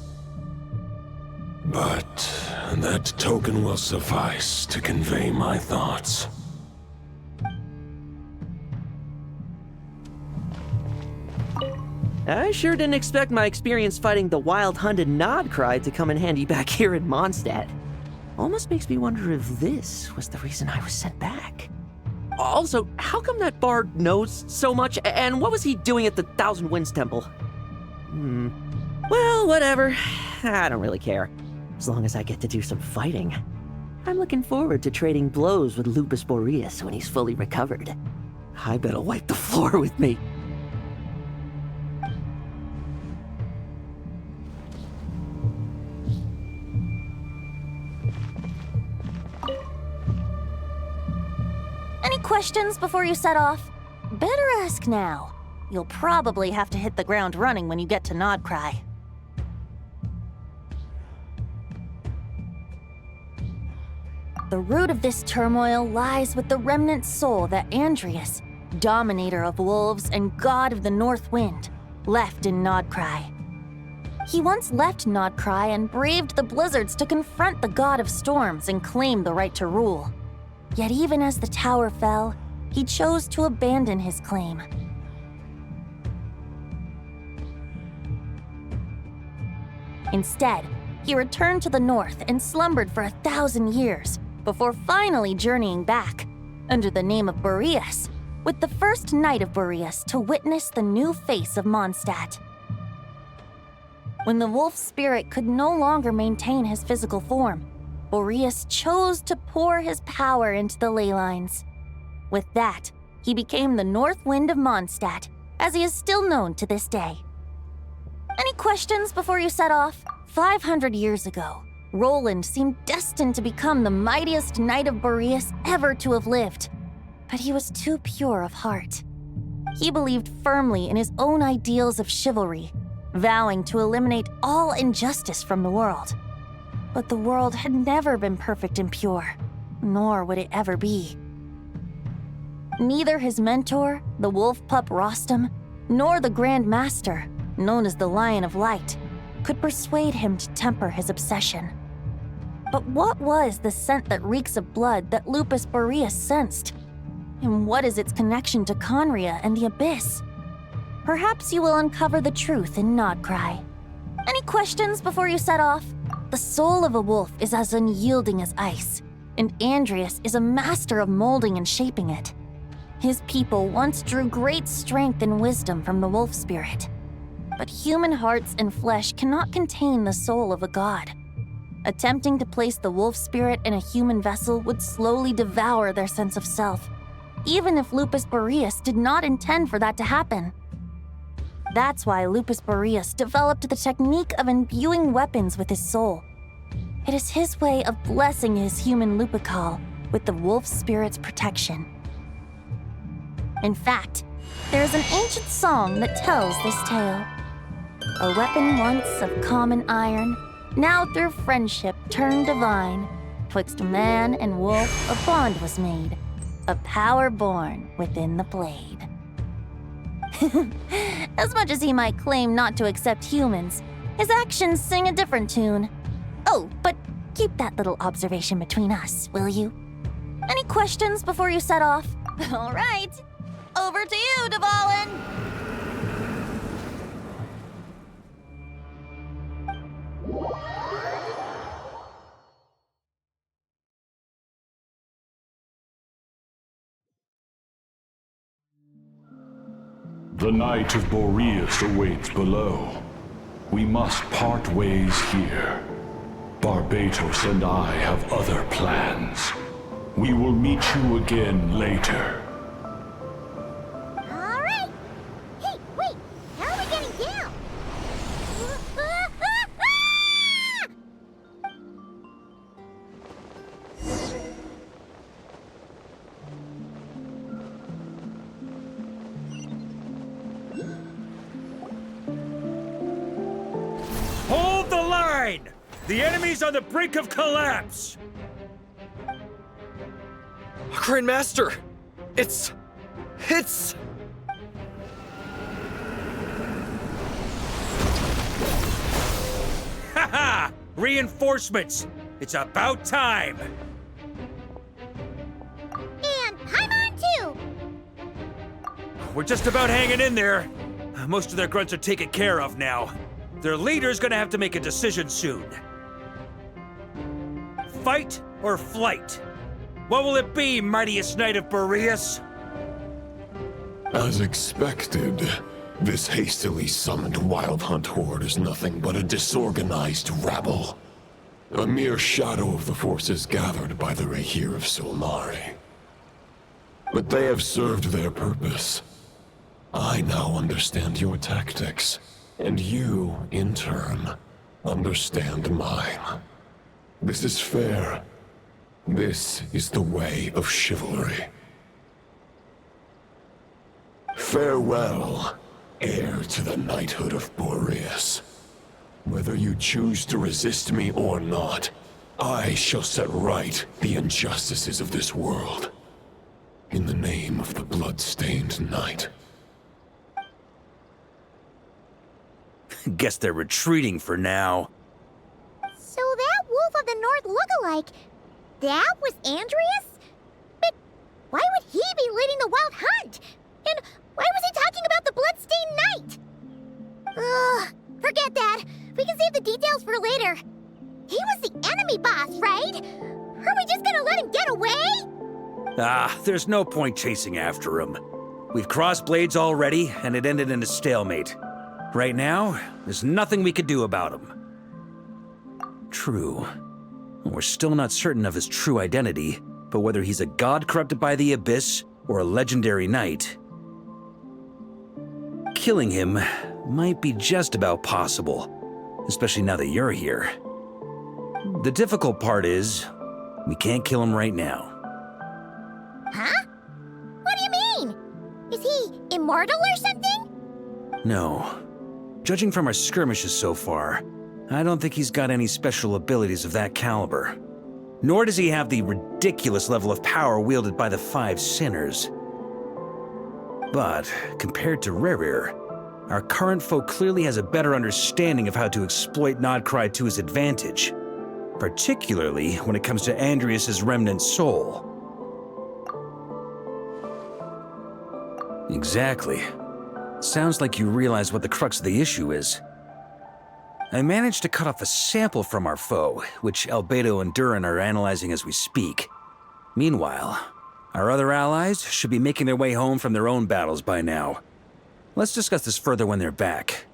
But that token will suffice to convey my thoughts. I sure didn't expect my experience fighting the wild-hunted Nodcry to come in handy back here in Mondstadt. Almost makes me wonder if this was the reason I was sent back. Also, how come that bard knows so much, and what was he doing at the Thousand Winds Temple? Well, whatever. I don't really care. As long as I get to do some fighting. I'm looking forward to trading blows with Lupus Boreas when he's fully recovered. I bet he'll wipe the floor with me. Any questions before you set off? Better ask now. You'll probably have to hit the ground running when you get to Nodcry. The root of this turmoil lies with the remnant soul that Andrius, dominator of wolves and god of the North Wind, left in Nodcry. He once left Nodcry and braved the blizzards to confront the god of storms and claim the right to rule. Yet even as the tower fell, he chose to abandon his claim. Instead, he returned to the north and slumbered for 1,000 years before finally journeying back, under the name of Boreas, with the first Knight of Boreas to witness the new face of Mondstadt. When the wolf spirit could no longer maintain his physical form, Boreas chose to pour his power into the ley lines. With that, he became the North Wind of Mondstadt, as he is still known to this day. Any questions before you set off? 500 years ago, Roland seemed destined to become the mightiest Knight of Boreas ever to have lived. But he was too pure of heart. He believed firmly in his own ideals of chivalry, vowing to eliminate all injustice from the world. But the world had never been perfect and pure, nor would it ever be. Neither his mentor, the wolf pup Rostam, nor the Grand Master, known as the Lion of Light, could persuade him to temper his obsession. But what was the scent that reeks of blood that Lupus Boreas sensed? And what is its connection to Conria and the Abyss? Perhaps you will uncover the truth in Nodcry. Any questions before you set off? The soul of a wolf is as unyielding as ice, and Andrius is a master of molding and shaping it. His people once drew great strength and wisdom from the wolf spirit. But human hearts and flesh cannot contain the soul of a god. Attempting to place the wolf spirit in a human vessel would slowly devour their sense of self, even if Lupus Boreas did not intend for that to happen. That's why Lupus Boreas developed the technique of imbuing weapons with his soul. It is his way of blessing his human Lupical with the wolf spirit's protection. In fact, there is an ancient song that tells this tale. A weapon once of common iron, now through friendship turned divine. Twixt man and wolf a bond was made, a power born within the blade. As much as he might claim not to accept humans, his actions sing a different tune. Oh, but keep that little observation between us, will you? Any questions before you set off? All right, over to you, Dvalin! The Knight of Boreas awaits below. We must part ways here. Barbatos and I have other plans. We will meet you again later. All right. Hey, wait. How are we getting down? Hold the line! The enemy's on the brink of collapse! Grandmaster! It's... Haha! Reinforcements! It's about time! And Paimon too! We're just about hanging in there. Most of their grunts are taken care of now. Their leader's gonna have to make a decision soon. Fight or flight? What will it be, mightiest Knight of Boreas? As expected, this hastily summoned Wild Hunt horde is nothing but a disorganized rabble. A mere shadow of the forces gathered by the Rahir of Solnari. But they have served their purpose. I now understand your tactics, and you, in turn, understand mine. This is fair. This is the way of chivalry. Farewell, heir to the knighthood of Boreas. Whether you choose to resist me or not, I shall set right the injustices of this world. In the name of the blood-stained knight. Guess they're retreating for now. So that Wolf of the North look-alike, that was Andreas? But why would he be leading the wild hunt? And why was he talking about the bloodstained knight? Ugh, forget that. We can save the details for later. He was the enemy boss, right? Are we just gonna let him get away? There's no point chasing after him. We've crossed blades already, and it ended in a stalemate. Right now, there's nothing we could do about him. True. We're still not certain of his true identity, but whether he's a god corrupted by the Abyss or a legendary knight, killing him might be just about possible, especially now that you're here. The difficult part is, we can't kill him right now. Huh? What do you mean? Is he immortal or something? No. Judging from our skirmishes so far, I don't think he's got any special abilities of that caliber. Nor does he have the ridiculous level of power wielded by the Five Sinners. But, compared to Rerir, our current foe clearly has a better understanding of how to exploit Nodcry to his advantage, particularly when it comes to Andreas' remnant soul. Exactly. Sounds like you realize what the crux of the issue is. I managed to cut off a sample from our foe, which Albedo and Durin are analyzing as we speak. Meanwhile, our other allies should be making their way home from their own battles by now. Let's discuss this further when they're back.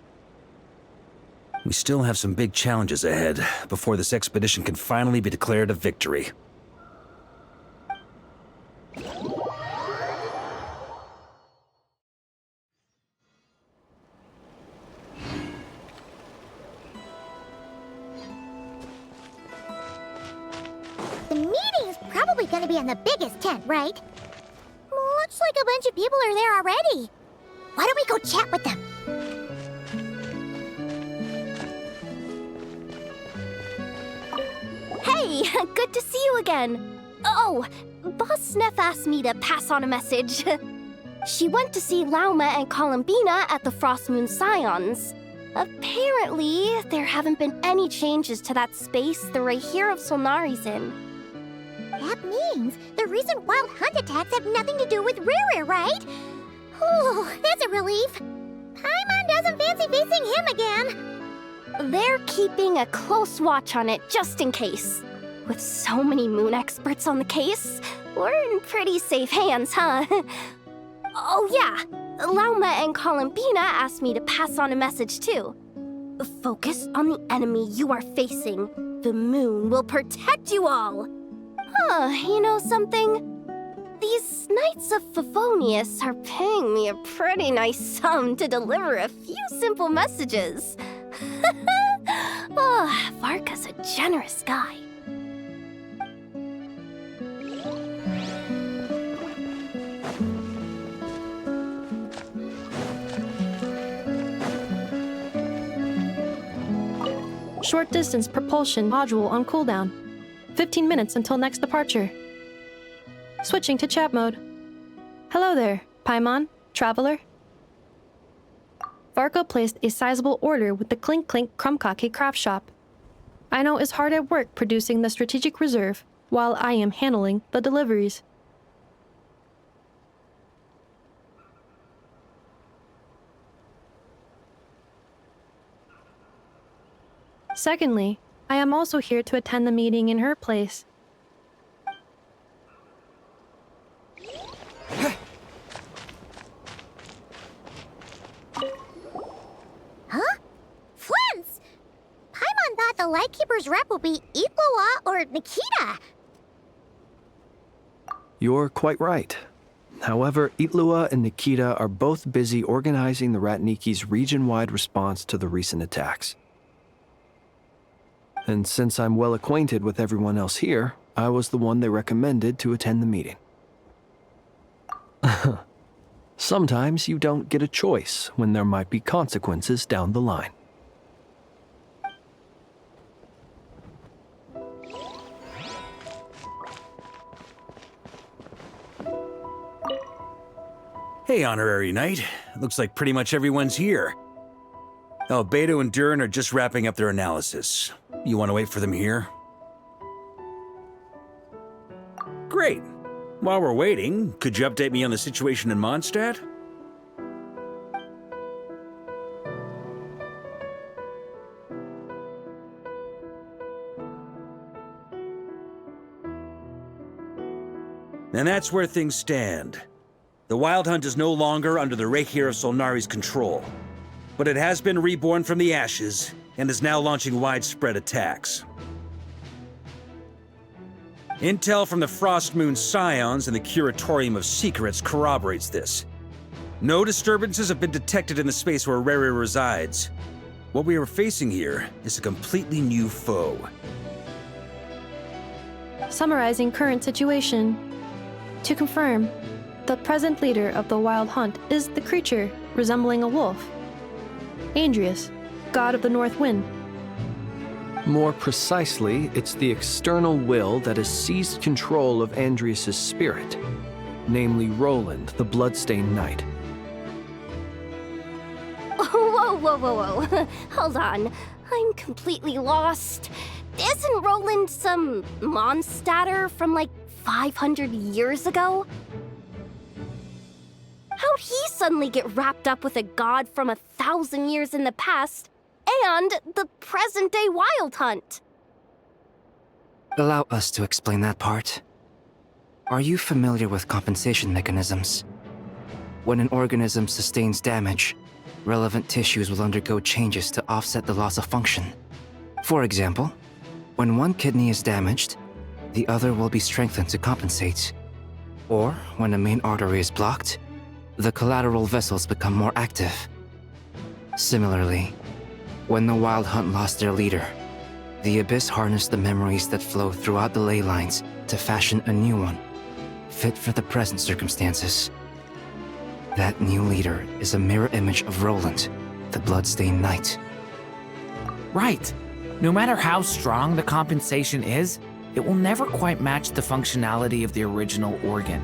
We still have some big challenges ahead before this expedition can finally be declared a victory. The meeting's probably gonna be in the biggest tent, right? Looks like a bunch of people are there already. Why don't we go chat with them? Hey, good to see you again. Oh, Boss Neff asked me to pass on a message. She went to see Lauma and Columbina at the Frost Moon Scions. Apparently, there haven't been any changes to that space the Rahir of Solnari's in. That means the recent wild hunt attacks have nothing to do with Rerir, right? Ooh, that's a relief. Paimon doesn't fancy facing him again. They're keeping a close watch on it just in case. With so many moon experts on the case, we're in pretty safe hands, huh? Oh yeah, Lauma and Columbina asked me to pass on a message too. Focus on the enemy you are facing. The moon will protect you all. Huh, you know something? These Knights of Favonius are paying me a pretty nice sum to deliver a few simple messages. Oh, Varka's a generous guy. Short distance propulsion module on cooldown. 15 minutes until next departure. Switching to chat mode. Hello there, Paimon, traveler. Varka placed a sizable order with the Clink Clink Krumkake craft shop. I know is hard at work producing the strategic reserve, while I am handling the deliveries. Secondly, I am also here to attend the meeting in her place. Huh? Flint's! Paimon thought the Lightkeeper's rep would be Iqua or Nikita. You're quite right. However, Itlua and Nikita are both busy organizing the Ratniki's region-wide response to the recent attacks. And since I'm well acquainted with everyone else here, I was the one they recommended to attend the meeting. Sometimes you don't get a choice when there might be consequences down the line. Hey, Honorary Knight. Looks like pretty much everyone's here. Beto and Durin are just wrapping up their analysis. You want to wait for them here? Great. While we're waiting, could you update me on the situation in Mondstadt? And that's where things stand. The Wild Hunt is no longer under the Reikir of Solnari's control, but it has been reborn from the ashes and is now launching widespread attacks. Intel from the Frostmoon Scions and the Curatorium of Secrets corroborates this. No disturbances have been detected in the space where Rere resides. What we are facing here is a completely new foe. Summarizing current situation. To confirm, the present leader of the Wild Hunt is the creature resembling a wolf. Andrius, god of the North Wind. More precisely, it's the external will that has seized control of Andrius' spirit, namely Roland, the Bloodstained Knight. Whoa, whoa, whoa, whoa. Hold on. I'm completely lost. Isn't Roland some Mondstadter from like 500 years ago? How'd he suddenly get wrapped up with a god from 1,000 years in the past and the present-day Wild Hunt? Allow us to explain that part. Are you familiar with compensation mechanisms? When an organism sustains damage, relevant tissues will undergo changes to offset the loss of function. For example, when one kidney is damaged, the other will be strengthened to compensate. Or when a main artery is blocked, the collateral vessels become more active. Similarly, when the Wild Hunt lost their leader, the Abyss harnessed the memories that flow throughout the ley lines to fashion a new one, fit for the present circumstances. That new leader is a mirror image of Roland, the Bloodstained Knight. Right. No matter how strong the compensation is, it will never quite match the functionality of the original organ.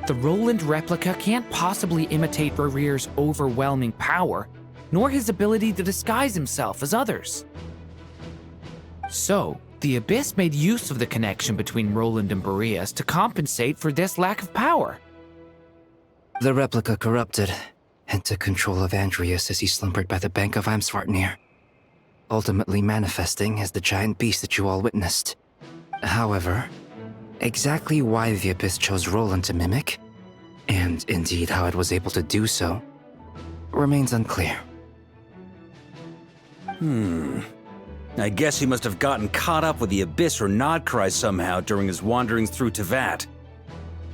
The Roland replica can't possibly imitate Rere's overwhelming power, nor his ability to disguise himself as others. So, the Abyss made use of the connection between Roland and Boreas to compensate for this lack of power. The replica corrupted and took control of Andrius as he slumbered by the bank of Amsvartnir, ultimately manifesting as the giant beast that you all witnessed. However, exactly why the Abyss chose Roland to mimic, and indeed how it was able to do so, remains unclear. I guess he must have gotten caught up with the Abyss or Nodcry somehow during his wanderings through Tevat.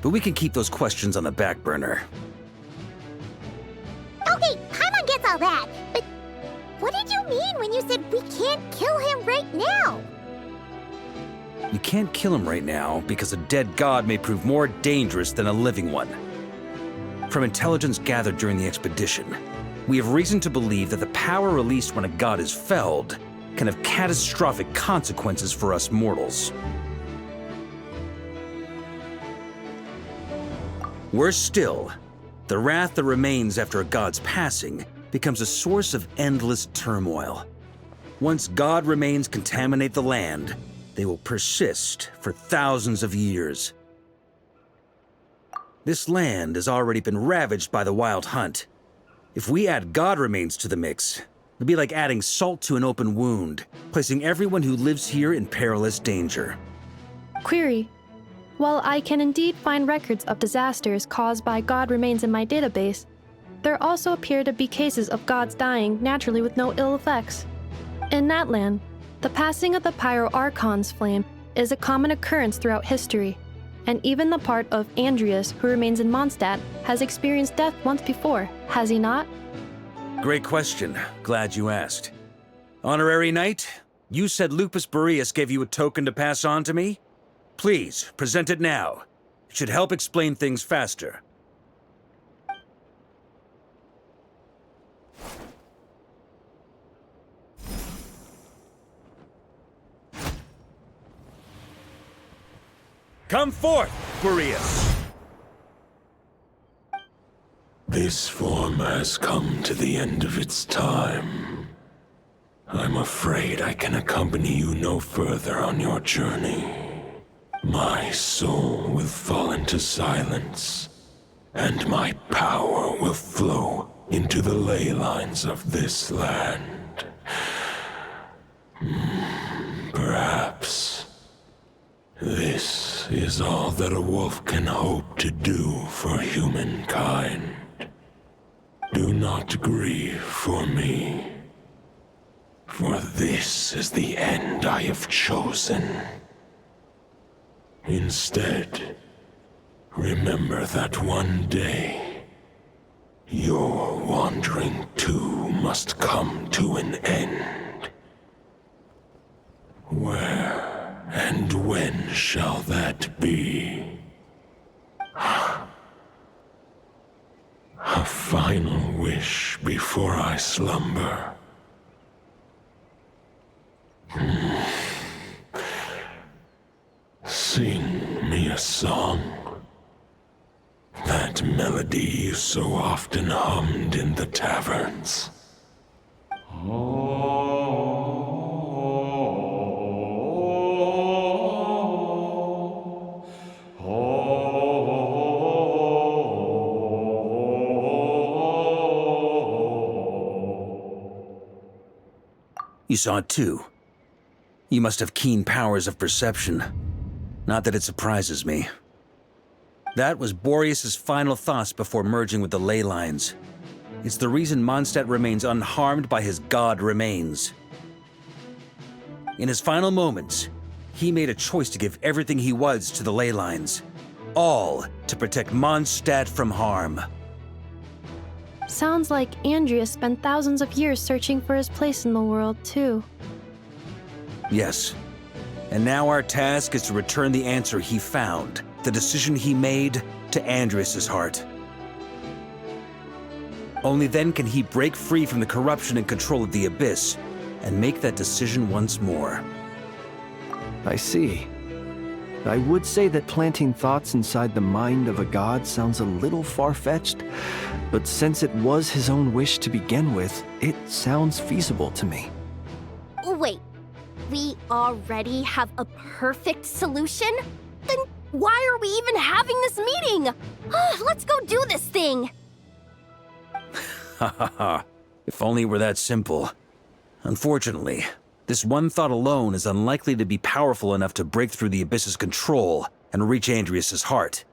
But we can keep those questions on the back burner. Okay, Paimon gets all that, but what did you mean when you said we can't kill him right now? You can't kill him right now because a dead god may prove more dangerous than a living one. From intelligence gathered during the expedition, we have reason to believe that the power released when a god is felled can have catastrophic consequences for us mortals. Worse still, the wrath that remains after a god's passing becomes a source of endless turmoil. Once god remains contaminate the land, they will persist for thousands of years. This land has already been ravaged by the Wild Hunt. If we add god remains to the mix, it'd be like adding salt to an open wound, placing everyone who lives here in perilous danger. Query. While I can indeed find records of disasters caused by god remains in my database, there also appear to be cases of gods dying naturally with no ill effects. In that land, the passing of the Pyro-Archon's flame is a common occurrence throughout history, and even the part of Andrius who remains in Mondstadt has experienced death once before, has he not? Great question. Glad you asked. Honorary Knight, you said Lupus Boreas gave you a token to pass on to me? Please, present it now. It should help explain things faster. Come forth, Boreas! This form has come to the end of its time. I'm afraid I can accompany you no further on your journey. My soul will fall into silence, and my power will flow into the ley lines of this land. Perhaps this is all that a wolf can hope to do for humankind. Do not grieve for me, for this is the end I have chosen. Instead, remember that one day, your wandering too must come to an end. Where and when shall that be? A final wish before I slumber. Sing me a song. That melody you so often hummed in the taverns. You saw it too. You must have keen powers of perception. Not that it surprises me. That was Boreas' final thoughts before merging with the ley lines. It's the reason Mondstadt remains unharmed by his god remains. In his final moments, he made a choice to give everything he was to the ley lines. All to protect Mondstadt from harm. Sounds like Andreas spent thousands of years searching for his place in the world, too. Yes. And now our task is to return the answer he found, the decision he made, to Andreas' heart. Only then can he break free from the corruption and control of the Abyss, and make that decision once more. I see. I would say that planting thoughts inside the mind of a god sounds a little far-fetched, but since it was his own wish to begin with, it sounds feasible to me. Wait, we already have a perfect solution? Then why are we even having this meeting? Let's go do this thing! Ha ha ha. If only it were that simple. Unfortunately, this one thought alone is unlikely to be powerful enough to break through the Abyss's control and reach Andreas' heart.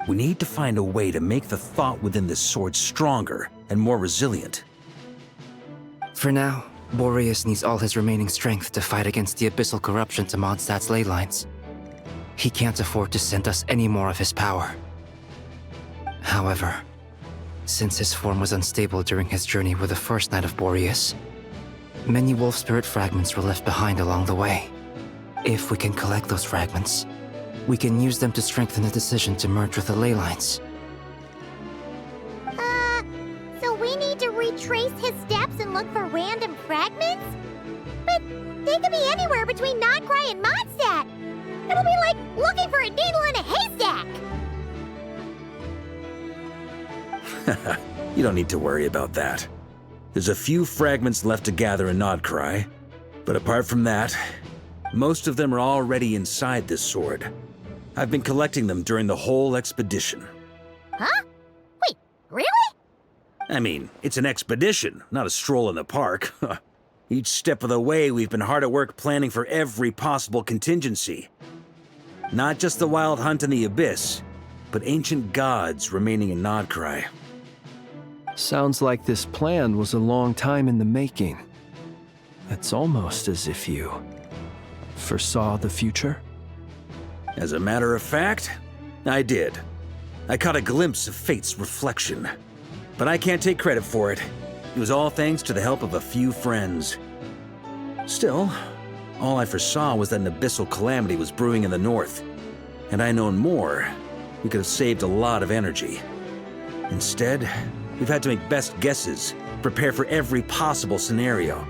We need to find a way to make the thought within this sword stronger and more resilient. For now, Boreas needs all his remaining strength to fight against the abyssal corruption to Mondstadt's ley lines. He can't afford to send us any more of his power. However, since his form was unstable during his journey with the first Knight of Boreas, many wolf spirit fragments were left behind along the way. If we can collect those fragments, we can use them to strengthen the decision to merge with the ley lines. So we need to retrace his steps and look for random fragments? But they could be anywhere between Nodcry and Mondstadt. It'll be like looking for a needle in a haystack. You don't need to worry about that. There's a few fragments left to gather in Nodcry, but apart from that, most of them are already inside this sword. I've been collecting them during the whole expedition. Huh? Wait, really? I mean, it's an expedition, not a stroll in the park. Each step of the way, we've been hard at work planning for every possible contingency. Not just the wild hunt in the Abyss, but ancient gods remaining in Nodcry. Sounds like this plan was a long time in the making. It's almost as if you foresaw the future. As a matter of fact, I did. I caught a glimpse of fate's reflection. But I can't take credit for it. It was all thanks to the help of a few friends. Still, all I foresaw was that an abyssal calamity was brewing in the north. Had I known more, we could have saved a lot of energy. Instead, we've had to make best guesses, prepare for every possible scenario.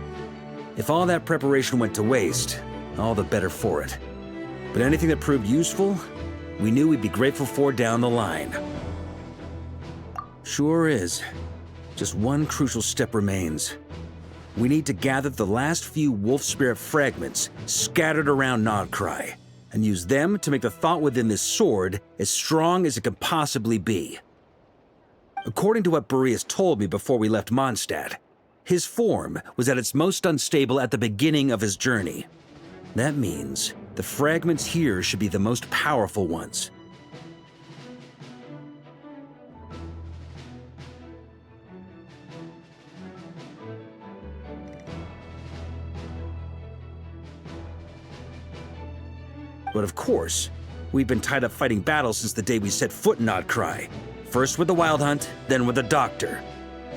If all that preparation went to waste, all the better for it. But anything that proved useful, we knew we'd be grateful for down the line. Sure is. Just one crucial step remains. We need to gather the last few wolf spirit fragments scattered around Nodcry, and use them to make the thought within this sword as strong as it can possibly be. According to what Boreas told me before we left Mondstadt, his form was at its most unstable at the beginning of his journey. That means the fragments here should be the most powerful ones. But of course, we've been tied up fighting battles since the day we set foot in Nodcry. First with the Wild Hunt, then with the Doctor.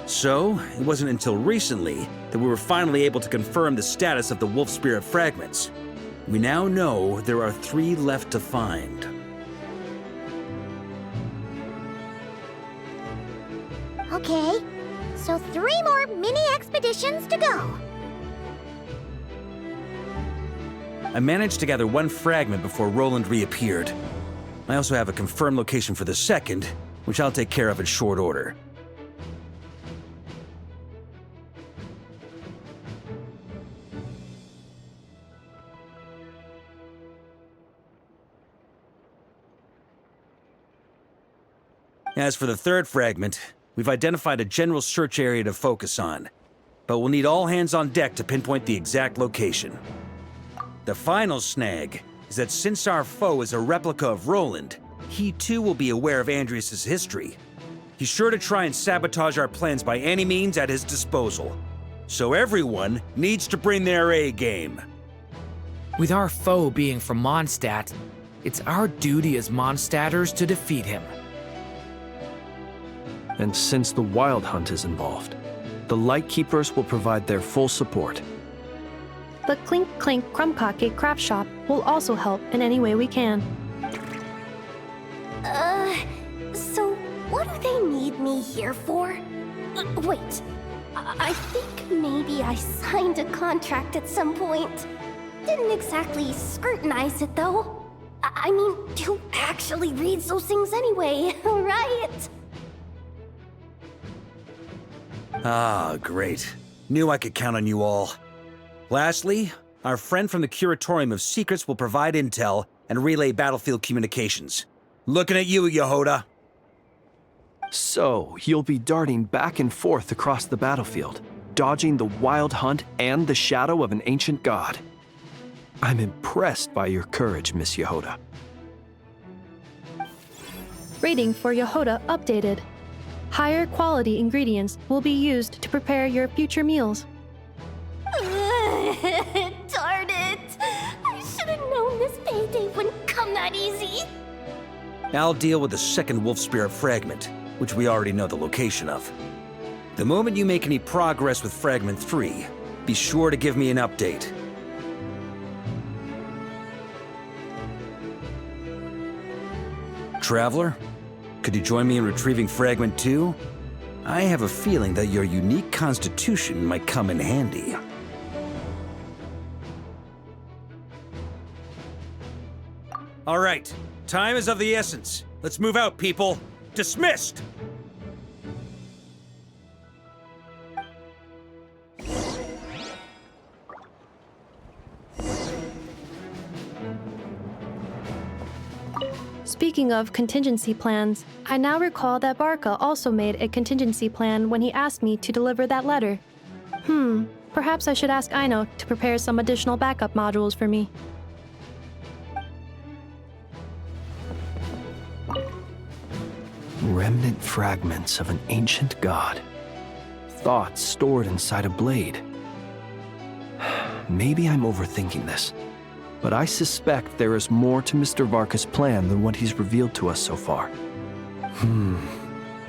So, it wasn't until recently that we were finally able to confirm the status of the Wolf Spirit fragments. We now know there are 3 left to find. Okay, so 3 more mini expeditions to go. I managed to gather 1 fragment before Roland reappeared. I also have a confirmed location for the second, which I'll take care of in short order. As for the third fragment, we've identified a general search area to focus on, but we'll need all hands on deck to pinpoint the exact location. The final snag is that since our foe is a replica of Roland, he too will be aware of Andrias' history. He's sure to try and sabotage our plans by any means at his disposal. So everyone needs to bring their A-game. With our foe being from Mondstadt, it's our duty as Mondstadters to defeat him. And since the Wild Hunt is involved, the Lightkeepers will provide their full support. The Clink Clink Crumb-Cake craft shop will also help in any way we can. So what do they need me here for? Wait, I think maybe I signed a contract at some point. Didn't exactly scrutinize it though. I mean, who actually reads those things anyway, right? Ah, great. Knew I could count on you all. Lastly, our friend from the Curatorium of Secrets will provide intel and relay battlefield communications. Looking at you, Yehoda. So, you'll be darting back and forth across the battlefield, dodging the Wild Hunt and the shadow of an ancient god. I'm impressed by your courage, Miss Yehoda. Rating for Yehoda updated. Higher quality ingredients will be used to prepare your future meals. Darn it! I should have known this payday wouldn't come that easy. I'll deal with the second Wolf Spirit fragment, which we already know the location of. The moment you make any progress with Fragment 3, be sure to give me an update. Traveler, could you join me in retrieving Fragment 2? I have a feeling that your unique constitution might come in handy. All right, time is of the essence. Let's move out, people. Dismissed! Speaking of contingency plans, I now recall that Barca also made a contingency plan when he asked me to deliver that letter. Perhaps I should ask Aino to prepare some additional backup modules for me. Remnant fragments of an ancient god. Thoughts stored inside a blade. Maybe I'm overthinking this, but I suspect there is more to Mr. Varka's plan than what he's revealed to us so far.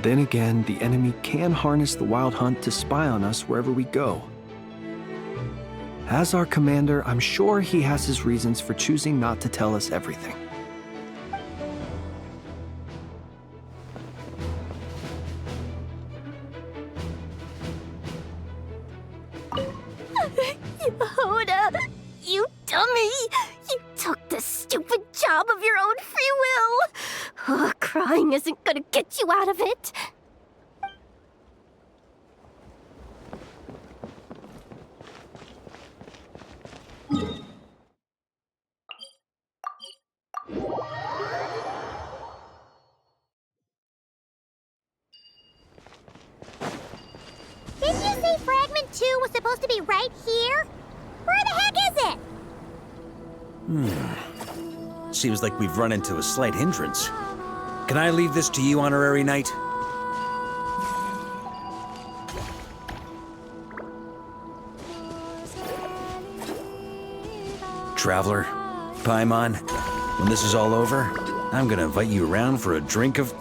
Then again, the enemy can harness the Wild Hunt to spy on us wherever we go. As our commander, I'm sure he has his reasons for choosing not to tell us everything. Yehoda, you dummy! You took the stupid job of your own free will. Oh, crying isn't gonna get you out of it. Didn't you say Fragment 2 was supposed to be right here? Where the heck is it? Seems like we've run into a slight hindrance. Can I leave this to you, Honorary Knight? Traveler, Paimon, when this is all over, I'm gonna invite you around for a drink of...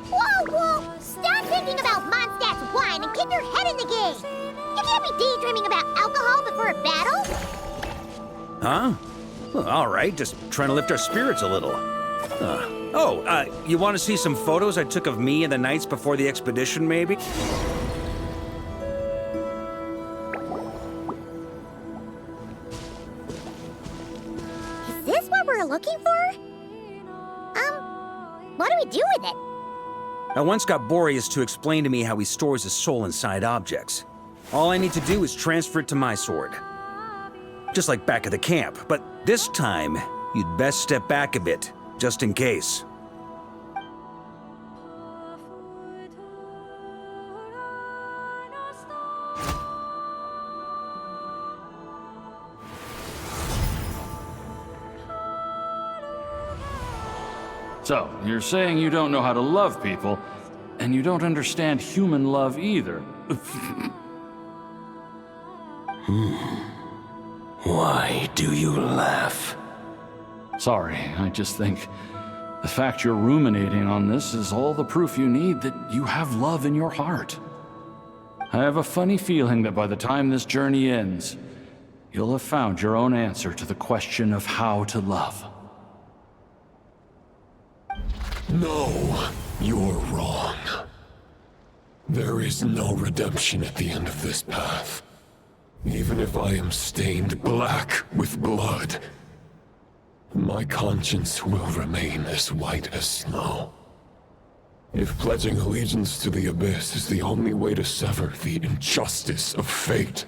Whoa! Stop thinking about Mondstadt's wine and keep your head in the game! You can't be daydreaming about alcohol before a battle! Huh? Well, all right, just trying to lift our spirits a little. You want to see some photos I took of me and the knights before the expedition, maybe? Is this what we're looking for? What do we do with it? I once got Boreas to explain to me how he stores his soul inside objects. All I need to do is transfer it to my sword. Just like back at the camp, but this time, you'd best step back a bit, just in case. So, you're saying you don't know how to love people, and you don't understand human love either. Why do you laugh? Sorry, I just think the fact you're ruminating on this is all the proof you need that you have love in your heart. I have a funny feeling that by the time this journey ends, you'll have found your own answer to the question of how to love. No, you're wrong. There is no redemption at the end of this path. Even if I am stained black with blood, my conscience will remain as white as snow. If pledging allegiance to the Abyss is the only way to sever the injustice of fate,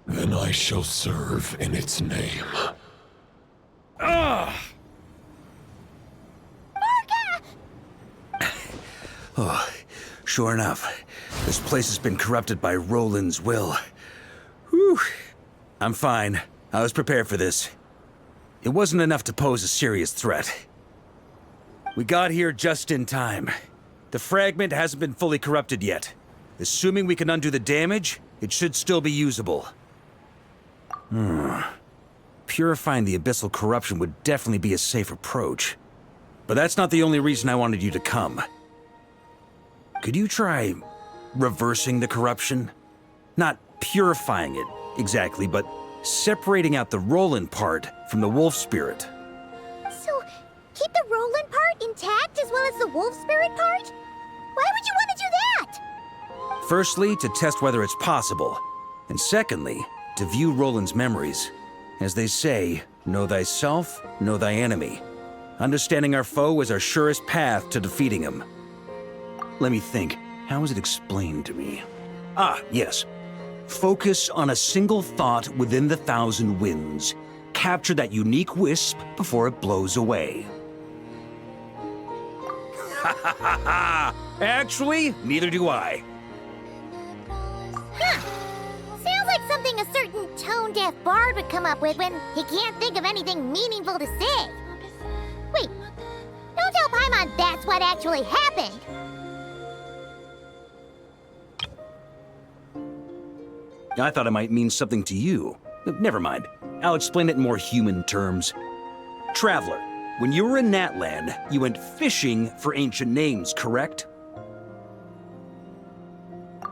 then I shall serve in its name. Oh, sure enough, this place has been corrupted by Roland's will. Whew. I'm fine. I was prepared for this. It wasn't enough to pose a serious threat. We got here just in time. The fragment hasn't been fully corrupted yet. Assuming we can undo the damage, it should still be usable. Purifying the abyssal corruption would definitely be a safe approach. But that's not the only reason I wanted you to come. Could you try reversing the corruption? Not purifying it, exactly, but separating out the Roland part from the wolf spirit. So, keep the Roland part intact as well as the wolf spirit part? Why would you want to do that? Firstly, to test whether it's possible. And secondly, to view Roland's memories. As they say, know thyself, know thy enemy. Understanding our foe is our surest path to defeating him. Let me think. How was it explained to me? Ah, yes. Focus on a single thought within the 1,000 winds. Capture that unique wisp before it blows away. Ha ha ha ha! Actually, neither do I. Huh. Sounds like something a certain tone-deaf bard would come up with when he can't think of anything meaningful to say. Wait, don't tell Paimon that's what actually happened. I thought it might mean something to you. Never mind. I'll explain it in more human terms. Traveler, when you were in Natland, you went fishing for ancient names, correct?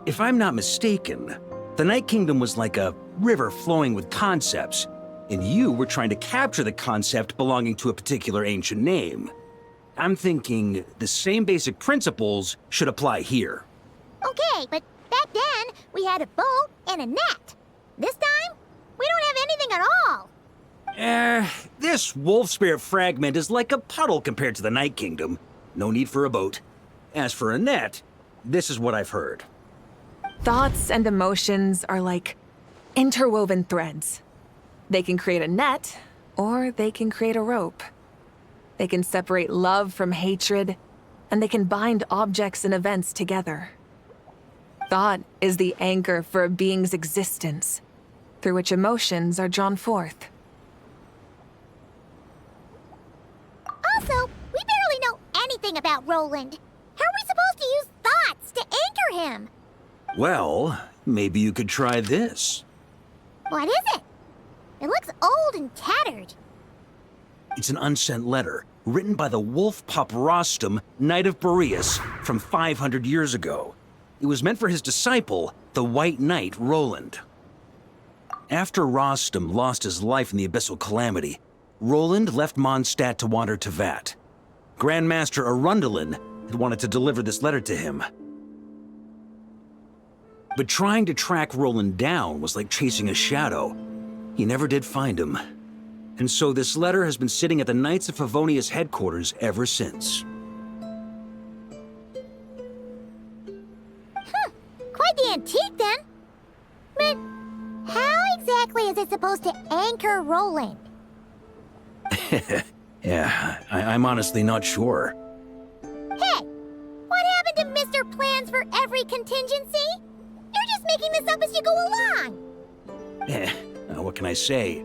If I'm not mistaken, the Night Kingdom was like a river flowing with concepts, and you were trying to capture the concept belonging to a particular ancient name. I'm thinking the same basic principles should apply here. Okay, but back then, we had a boat and a net. This time, we don't have anything at all. This wolf spirit fragment is like a puddle compared to the Night Kingdom. No need for a boat. As for a net, this is what I've heard. Thoughts and emotions are like interwoven threads. They can create a net, or they can create a rope. They can separate love from hatred, and they can bind objects and events together. Thought is the anchor for a being's existence, through which emotions are drawn forth. Also, we barely know anything about Roland. How are we supposed to use thoughts to anchor him? Well, maybe you could try this. What is it? It looks old and tattered. It's an unsent letter, written by the wolf pup Rostam, Knight of Boreas, from 500 years ago. It was meant for his disciple, the White Knight Roland. After Rostam lost his life in the Abyssal Calamity, Roland left Mondstadt to wander to Vat. Grandmaster Arundelen had wanted to deliver this letter to him. But trying to track Roland down was like chasing a shadow. He never did find him. And so this letter has been sitting at the Knights of Favonius headquarters ever since. Quite the antique, then. But how exactly is it supposed to anchor Roland? Yeah, I'm honestly not sure. Hey, what happened to Mr. Plans for every contingency? You're just making this up as you go along. What can I say?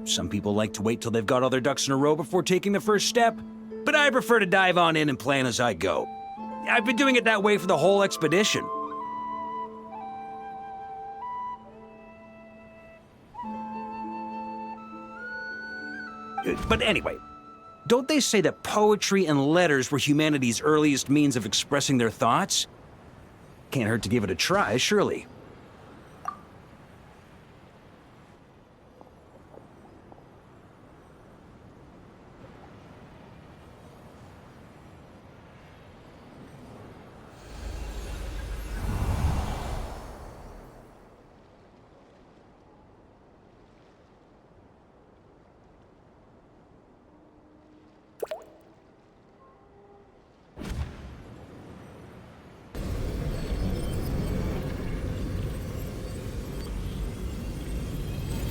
Some people like to wait till they've got all their ducks in a row before taking the first step, but I prefer to dive on in and plan as I go. I've been doing it that way for the whole expedition. But anyway, don't they say that poetry and letters were humanity's earliest means of expressing their thoughts? Can't hurt to give it a try, surely.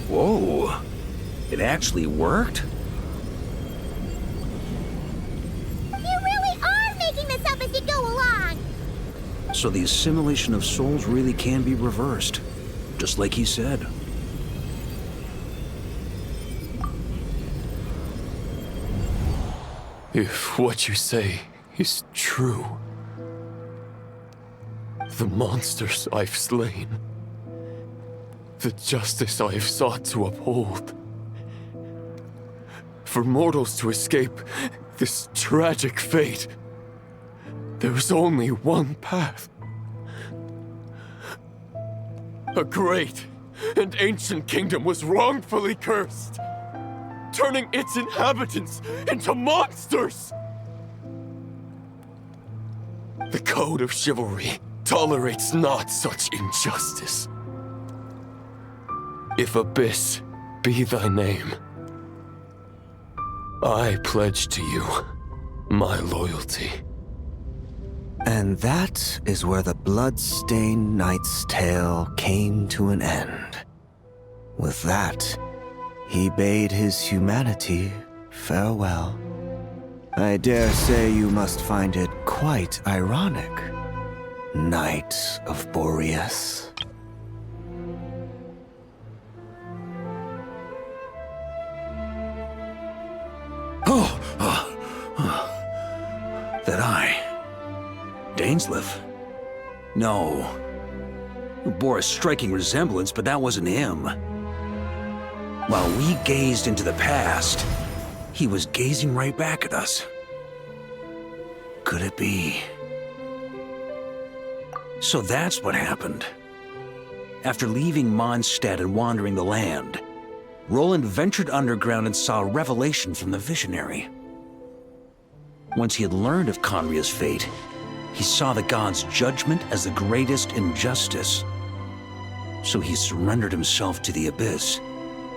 Whoa, it actually worked? You really are making this up as you go along. So the assimilation of souls really can be reversed, just like he said. If what you say is true, the monsters I've slain, the justice I have sought to uphold, for mortals to escape this tragic fate, there's only one path. A great and ancient kingdom was wrongfully cursed, turning its inhabitants into monsters! The code of chivalry tolerates not such injustice. If Abyss be thy name, I pledge to you my loyalty. And that is where the blood-stained knight's tale came to an end. With that, he bade his humanity farewell. I dare say you must find it quite ironic, Knight of Boreas. That I... Dainsleif? No. It bore a striking resemblance, but that wasn't him. While we gazed into the past, he was gazing right back at us. Could it be? So that's what happened. After leaving Mondstadt and wandering the land, Roland ventured underground and saw a revelation from the visionary. Once he had learned of Conria's fate, he saw the gods' judgment as the greatest injustice. So he surrendered himself to the Abyss,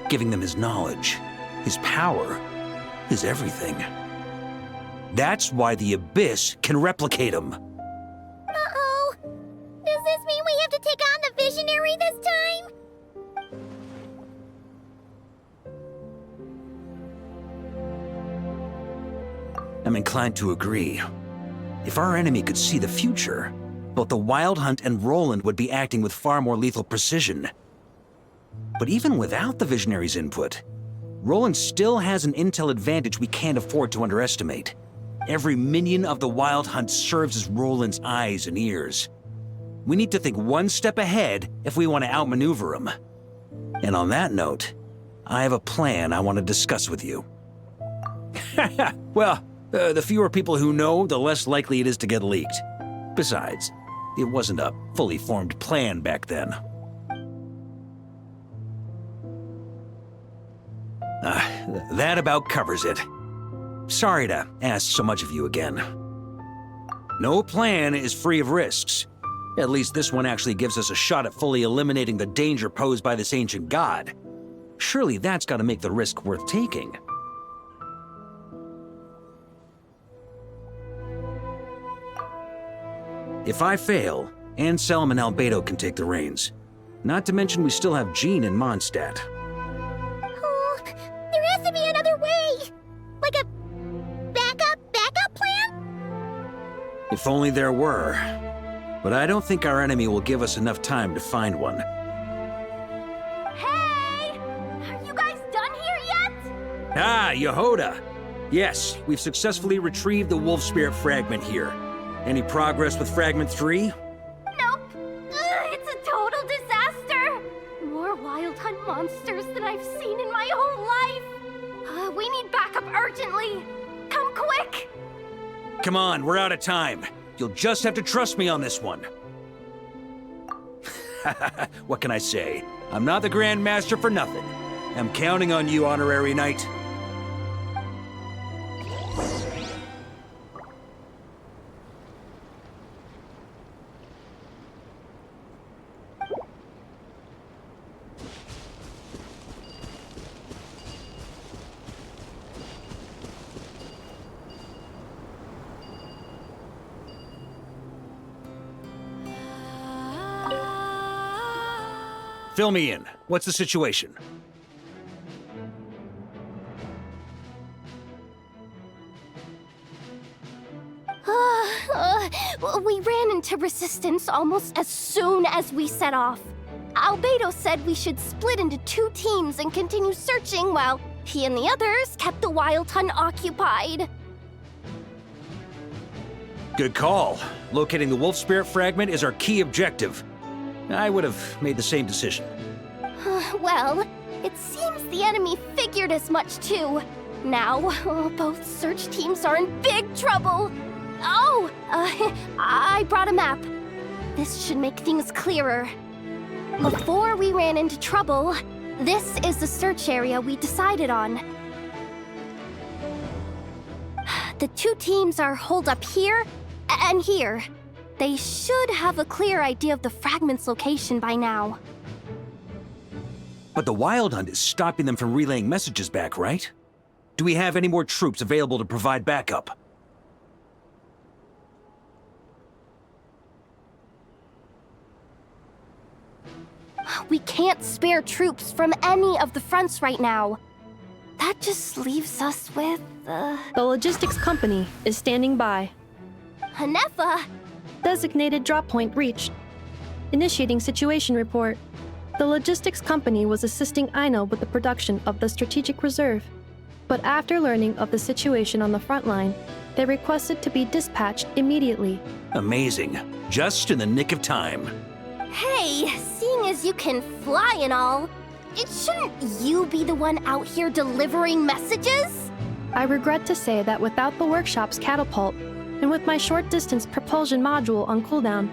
giving them his knowledge, his power, his everything. That's why the Abyss can replicate him. Uh-oh. Does this mean we have to take on the Visionary this time? I'm inclined to agree. If our enemy could see the future, both the Wild Hunt and Roland would be acting with far more lethal precision. But even without the Visionary's input, Roland still has an intel advantage we can't afford to underestimate. Every minion of the Wild Hunt serves as Roland's eyes and ears. We need to think one step ahead if we want to outmaneuver him. And on that note, I have a plan I want to discuss with you. Well, the fewer people who know, the less likely it is to get leaked. Besides, it wasn't a fully formed plan back then. That about covers it. Sorry to ask so much of you again. No plan is free of risks. At least this one actually gives us a shot at fully eliminating the danger posed by this ancient god. Surely that's got to make the risk worth taking. If I fail, Anselm and Albedo can take the reins. Not to mention we still have Jean and Mondstadt. Oh, there has to be another way! Like a backup plan? If only there were. But I don't think our enemy will give us enough time to find one. Hey! Are you guys done here yet? Ah, Yehoda! Yes, we've successfully retrieved the Wolf Spirit fragment here. Any progress with Fragment 3? Nope. It's a total disaster. More Wild Hunt monsters than I've seen in my whole life. We need backup urgently. Come quick. Come on, we're out of time. You'll just have to trust me on this one. What can I say? I'm not the Grand Master for nothing. I'm counting on you, Honorary Knight. Fill me in. What's the situation? We ran into resistance almost as soon as we set off. Albedo said we should split into 2 teams and continue searching while he and the others kept the Wild Hunt occupied. Good call. Locating the Wolf Spirit fragment is our key objective. I would have made the same decision. Well, it seems the enemy figured as much too. Now, both search teams are in big trouble. Oh, I brought a map. This should make things clearer. Before we ran into trouble, this is the search area we decided on. The 2 teams are holed up here and here. They should have a clear idea of the fragment's location by now. But the Wild Hunt is stopping them from relaying messages back, right? Do we have any more troops available to provide backup? We can't spare troops from any of the fronts right now. That just leaves us with, The logistics company is standing by. Hanefa! Designated drop point reached. Initiating situation report. The logistics company was assisting Aino with the production of the strategic reserve. But after learning of the situation on the front line, they requested to be dispatched immediately. Amazing. Just in the nick of time. Hey, seeing as you can fly and all, shouldn't you be the one out here delivering messages? I regret to say that without the workshop's catapult, and with my short-distance propulsion module on cooldown,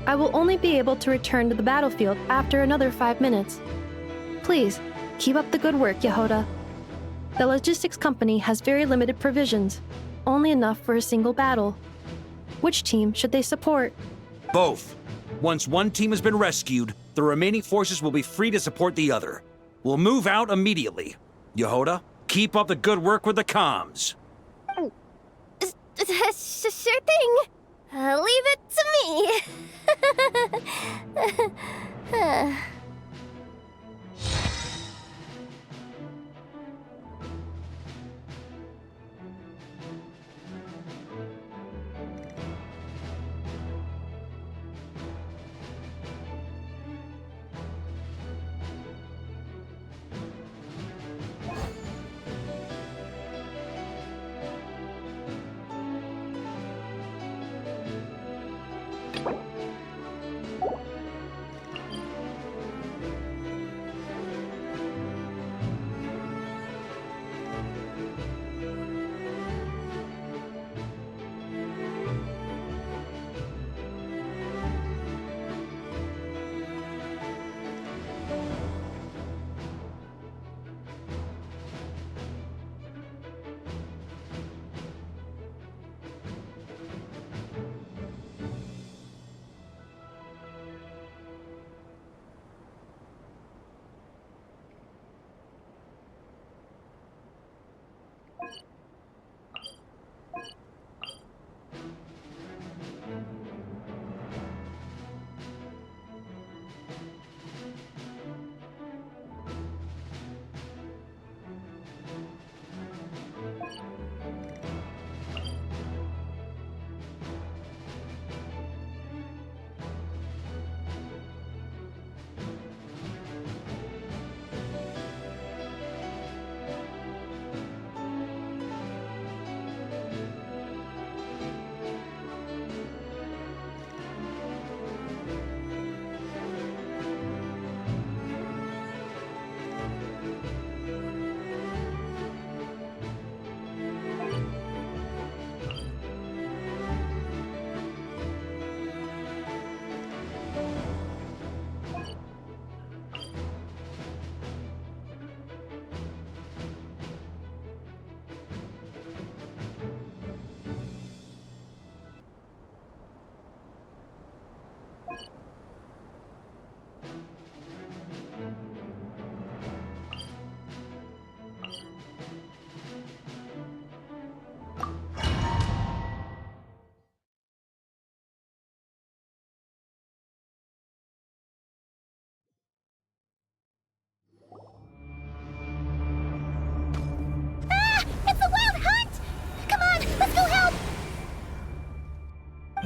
I will only be able to return to the battlefield after another 5 minutes. Please, keep up the good work, Yehoda. The logistics company has very limited provisions, only enough for a single battle. Which team should they support? Both. Once one team has been rescued, the remaining forces will be free to support the other. We'll move out immediately. Yehoda, keep up the good work with the comms. Sure thing. Leave it to me.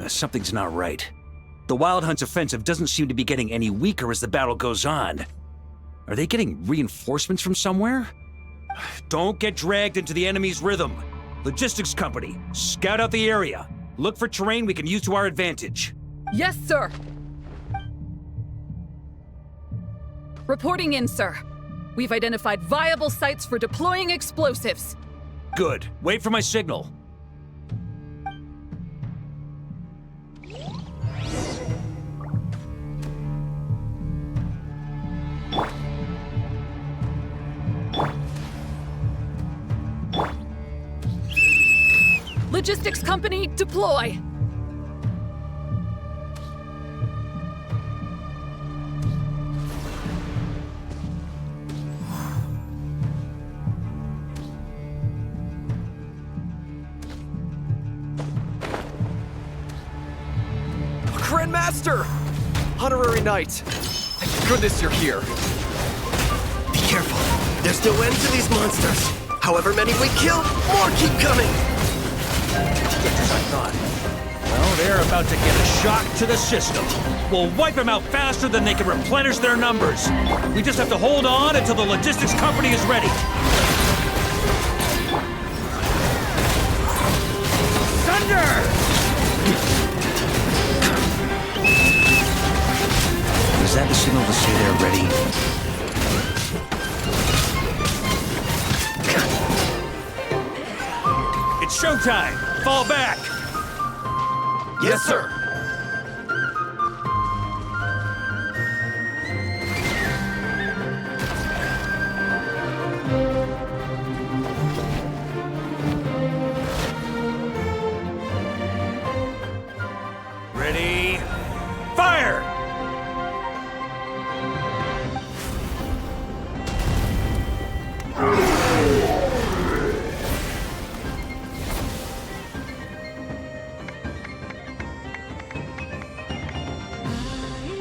Something's not right. The Wild Hunt's offensive doesn't seem to be getting any weaker as the battle goes on. Are they getting reinforcements from somewhere? Don't get dragged into the enemy's rhythm. Logistics company, scout out the area. Look for terrain we can use to our advantage. Yes, sir. Reporting in, sir. We've identified viable sites for deploying explosives. Good. Wait for my signal. Logistics company, deploy! Grandmaster! Honorary Knight! Thank goodness you're here. Be careful. There's no end to these monsters. However many we kill, more keep coming! Just as I thought. Well, they're about to get a shock to the system. We'll wipe them out faster than they can replenish their numbers. We just have to hold on until the logistics company is ready. Thunder! Is that the signal to say they're ready? It's showtime! Fall back! Yes, sir! Ready? Fire!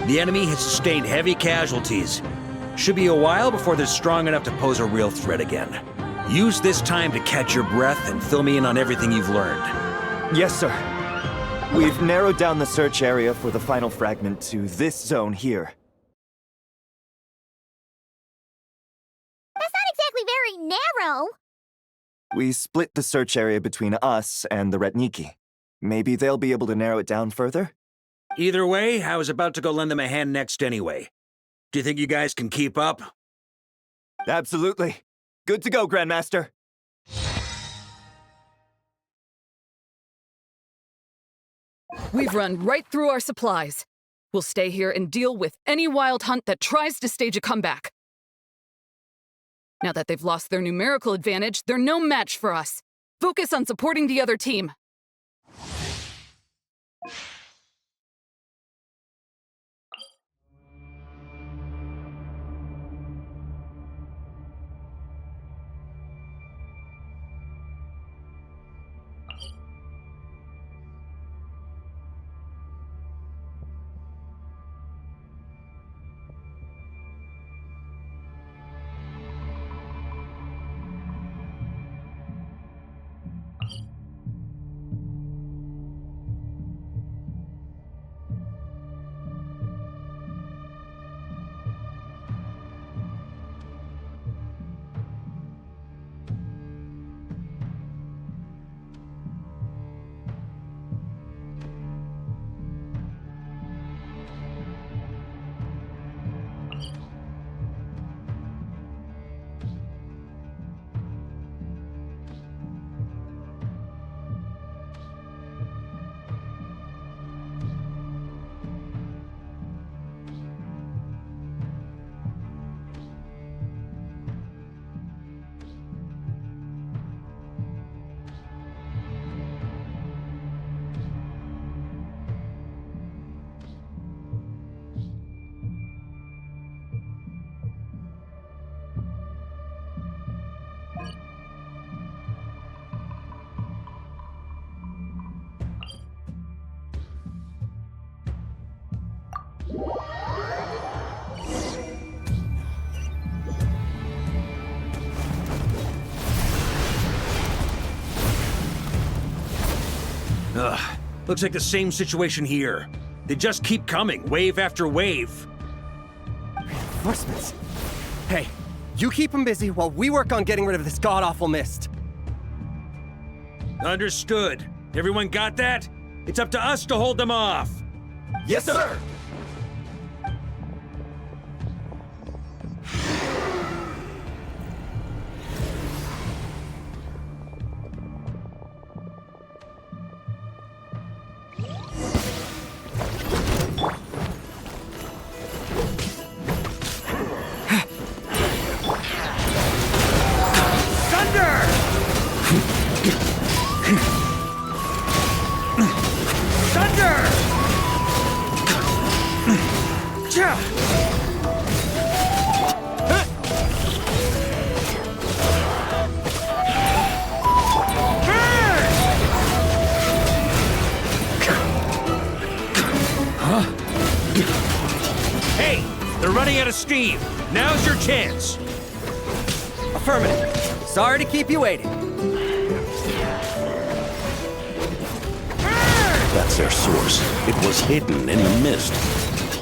The enemy has sustained heavy casualties. Should be a while before they're strong enough to pose a real threat again. Use this time to catch your breath and fill me in on everything you've learned. Yes, sir. We've narrowed down the search area for the final fragment to this zone here. That's not exactly very narrow. We split the search area between us and the Retniki. Maybe they'll be able to narrow it down further? Either way, I was about to go lend them a hand next anyway. Do you think you guys can keep up? Absolutely. Good to go, Grandmaster. We've run right through our supplies. We'll stay here and deal with any wild hunt that tries to stage a comeback. Now that they've lost their numerical advantage, they're no match for us. Focus on supporting the other team. Ugh, looks like the same situation here. They just keep coming, wave after wave. Reinforcements. Hey, you keep them busy while we work on getting rid of this god-awful mist. Understood. Everyone got that? It's up to us to hold them off. Yes, sir! Hey, they're running out of steam. Now's your chance. Affirmative. Sorry to keep you waiting. That's their source. It was hidden in the mist.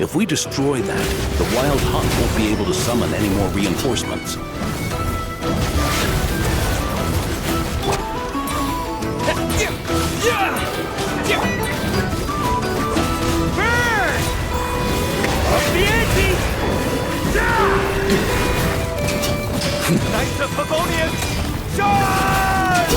If we destroy that, the Wild Hunt won't be able to summon any more reinforcements. Burn! Up the ante! Knights of Pavonius, charge!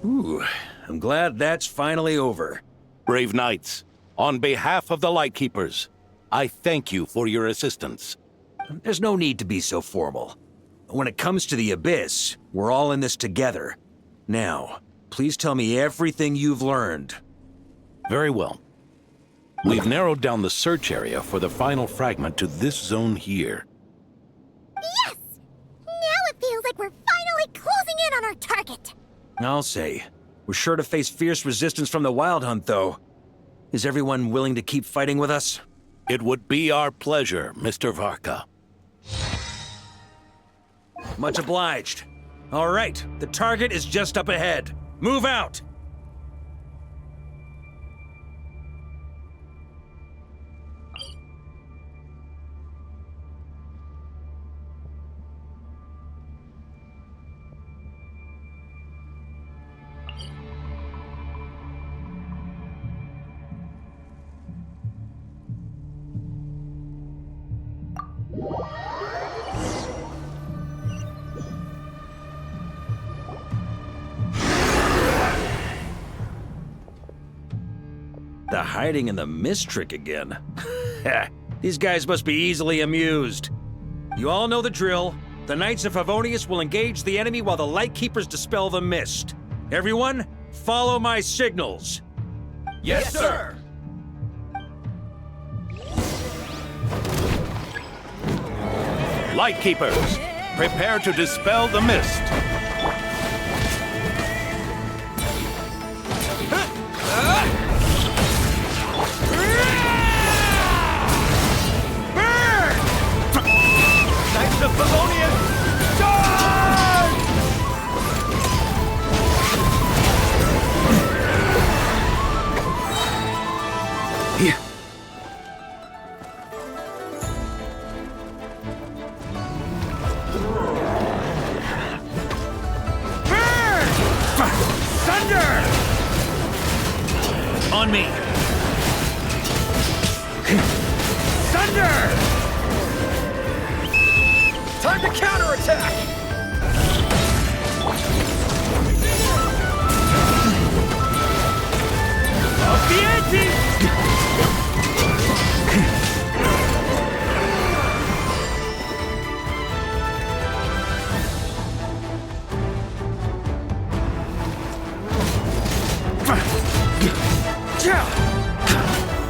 Ooh, I'm glad that's finally over. Brave knights, on behalf of the Lightkeepers, I thank you for your assistance. There's no need to be so formal. When it comes to the Abyss, we're all in this together. Now, please tell me everything you've learned. Very well. We've narrowed down the search area for the final fragment to this zone here. Yes! Now it feels like we're finally closing in on our target. I'll say. We're sure to face fierce resistance from the Wild Hunt, though. Is everyone willing to keep fighting with us? It would be our pleasure, Mr. Varka. Much obliged. All right, the target is just up ahead. Move out! The hiding in the mist trick again. These guys must be easily amused. You all know the drill. The Knights of Favonius will engage the enemy while the Lightkeepers dispel the mist. Everyone, follow my signals. Yes, sir! Lightkeepers, prepare to dispel the mist. Knights of Favonius, charge! Here. Thunder! On me! Thunder! Time to counterattack! Up the ante!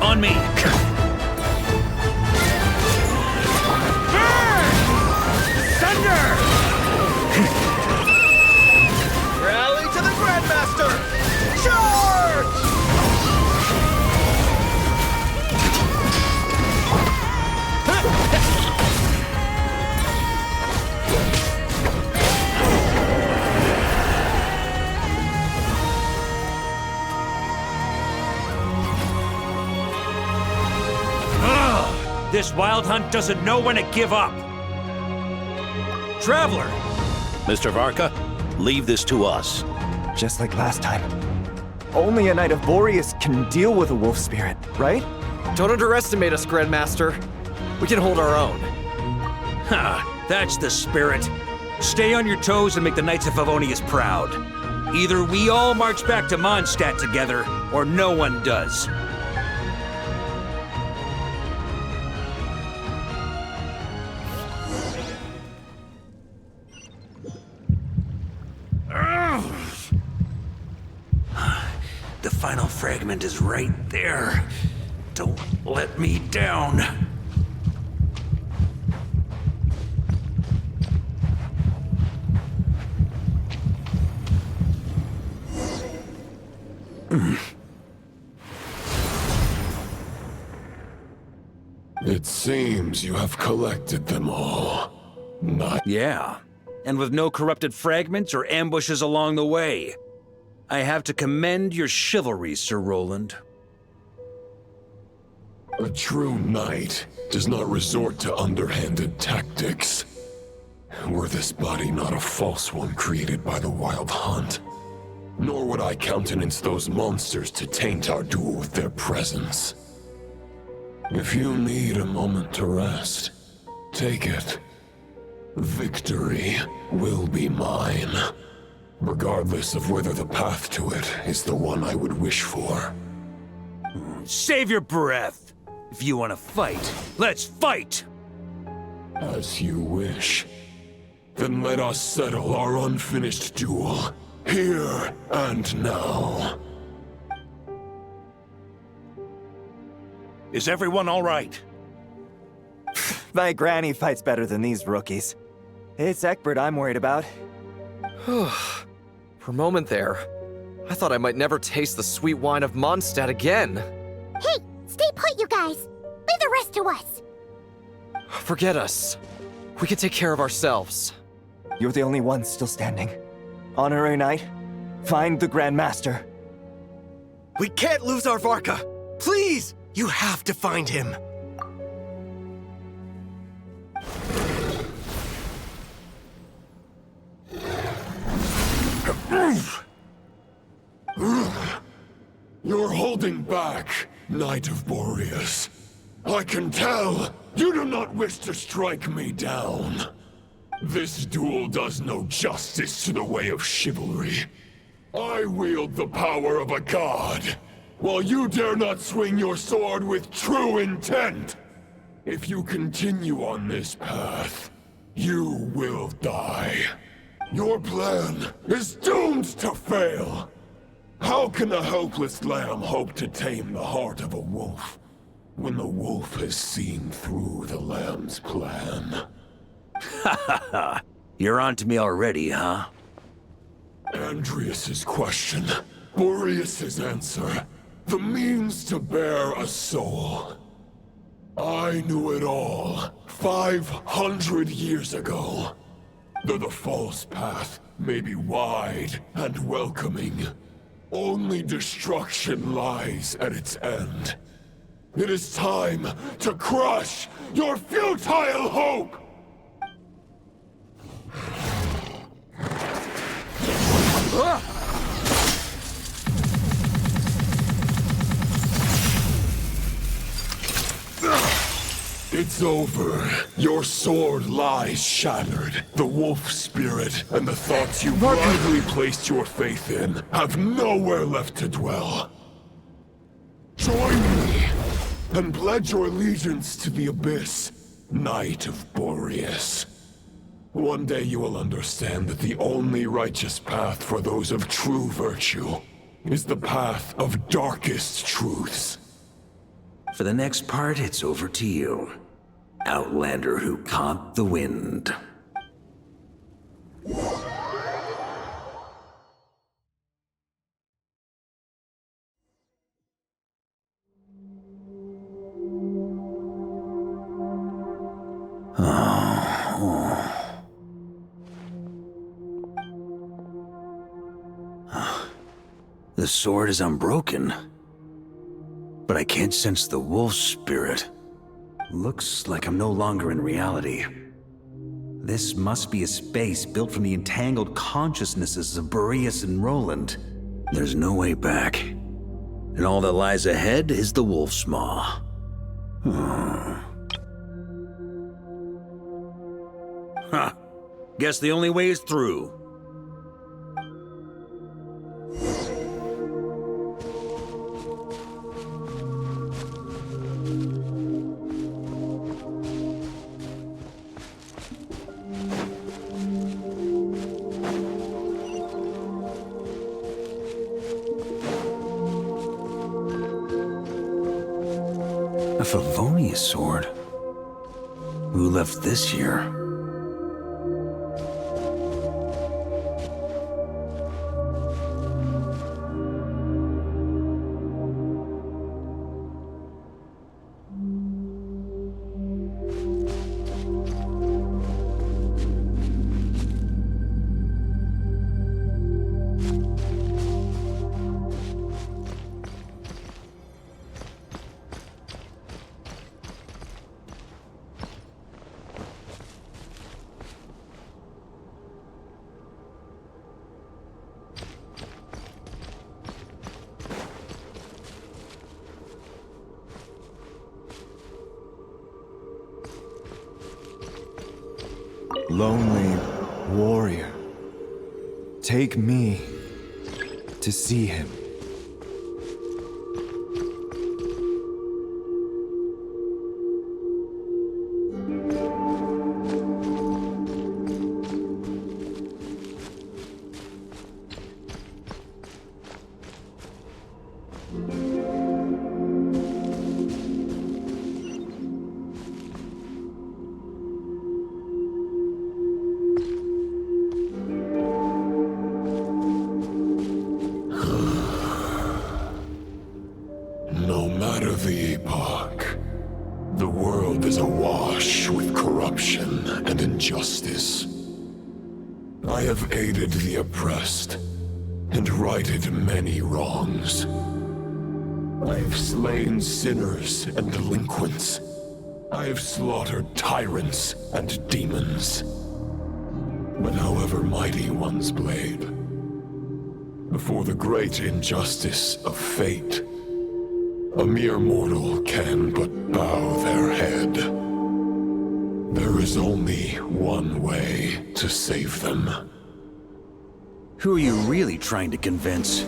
On me! Thunder! Rally to the Grandmaster! Charge! This Wild Hunt doesn't know when to give up. Traveler! Mr. Varka, leave this to us. Just like last time. Only a Knight of Boreas can deal with a wolf spirit, right? Don't underestimate us, Grandmaster. We can hold our own. Ha! That's the spirit. Stay on your toes and make the Knights of Favonius proud. Either we all march back to Mondstadt together, or no one does. The final fragment is right there. Don't let me down. It seems you have collected them all. Yeah, and with no corrupted fragments or ambushes along the way. I have to commend your chivalry, Sir Roland. A true knight does not resort to underhanded tactics. Were this body not a false one created by the Wild Hunt, nor would I countenance those monsters to taint our duel with their presence. If you need a moment to rest, take it. Victory will be mine, regardless of whether the path to it is the one I would wish for. Save your breath! If you want to fight, let's fight! As you wish. Then let us settle our unfinished duel, here and now. Is everyone all right? My granny fights better than these rookies. It's Egbert I'm worried about. For a moment there, I thought I might never taste the sweet wine of Mondstadt again. Hey, stay put, you guys. Leave the rest to us. Forget us. We can take care of ourselves. You're the only one still standing. Honorary Knight, find the Grand Master. We can't lose our Varka! Please! You have to find him! You're holding back, Knight of Boreas. I can tell you do not wish to strike me down. This duel does no justice to the way of chivalry. I wield the power of a god, while you dare not swing your sword with true intent. If you continue on this path, you will die. Your plan is doomed to fail. How can a helpless lamb hope to tame the heart of a wolf, when the wolf has seen through the lamb's plan? Ha ha ha! You're on to me already, huh? Andreas's question, Boreas's answer, the means to bear a soul. I knew it all 500 years ago. Though the false path may be wide and welcoming, only destruction lies at its end. It is time to crush your futile hope! It's over. Your sword lies shattered. The wolf spirit and the thoughts you blindly placed your faith in have nowhere left to dwell. Join me and pledge your allegiance to the abyss, Knight of Boreas. One day you will understand that the only righteous path for those of true virtue is the path of darkest truths. For the next part, it's over to you. Outlander who caught the wind. The sword is unbroken, but I can't sense the wolf spirit. Looks like I'm no longer in reality. This must be a space built from the entangled consciousnesses of Boreas and Roland. There's no way back. And all that lies ahead is the wolf's maw. Huh. Guess the only way is through. A Favonius sword? Who left this here? Lonely warrior, take me to see him. corruption and injustice. I have aided the oppressed and righted many wrongs. I have slain sinners and delinquents. I have slaughtered tyrants and demons. But however mighty one's blade, before the great injustice of fate, a mere mortal can but bow their head. There is only one way to save them. Who are you really trying to convince?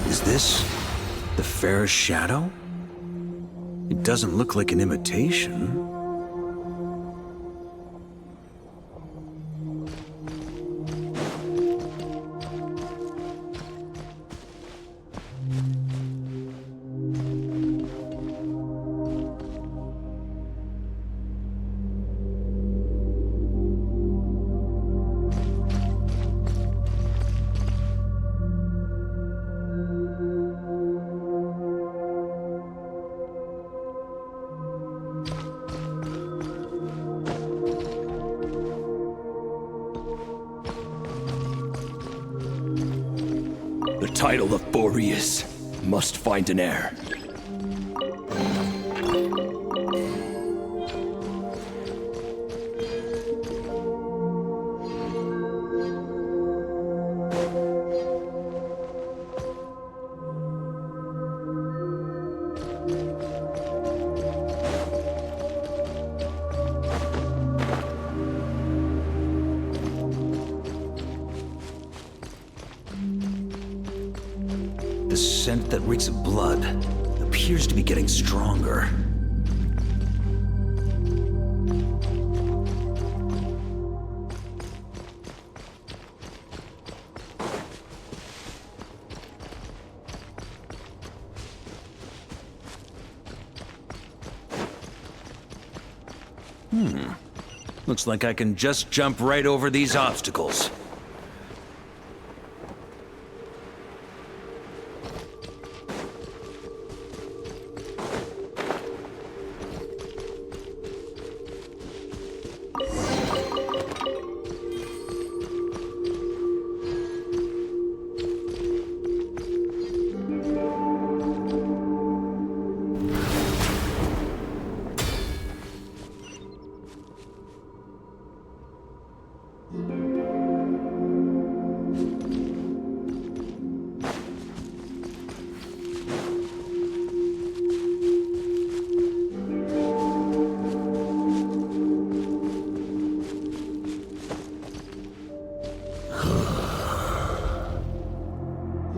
Is this the fairest shadow? It doesn't look like an imitation. The title of Boreas must find an heir. The scent that reeks of blood appears to be getting stronger. Looks like I can just jump right over these obstacles.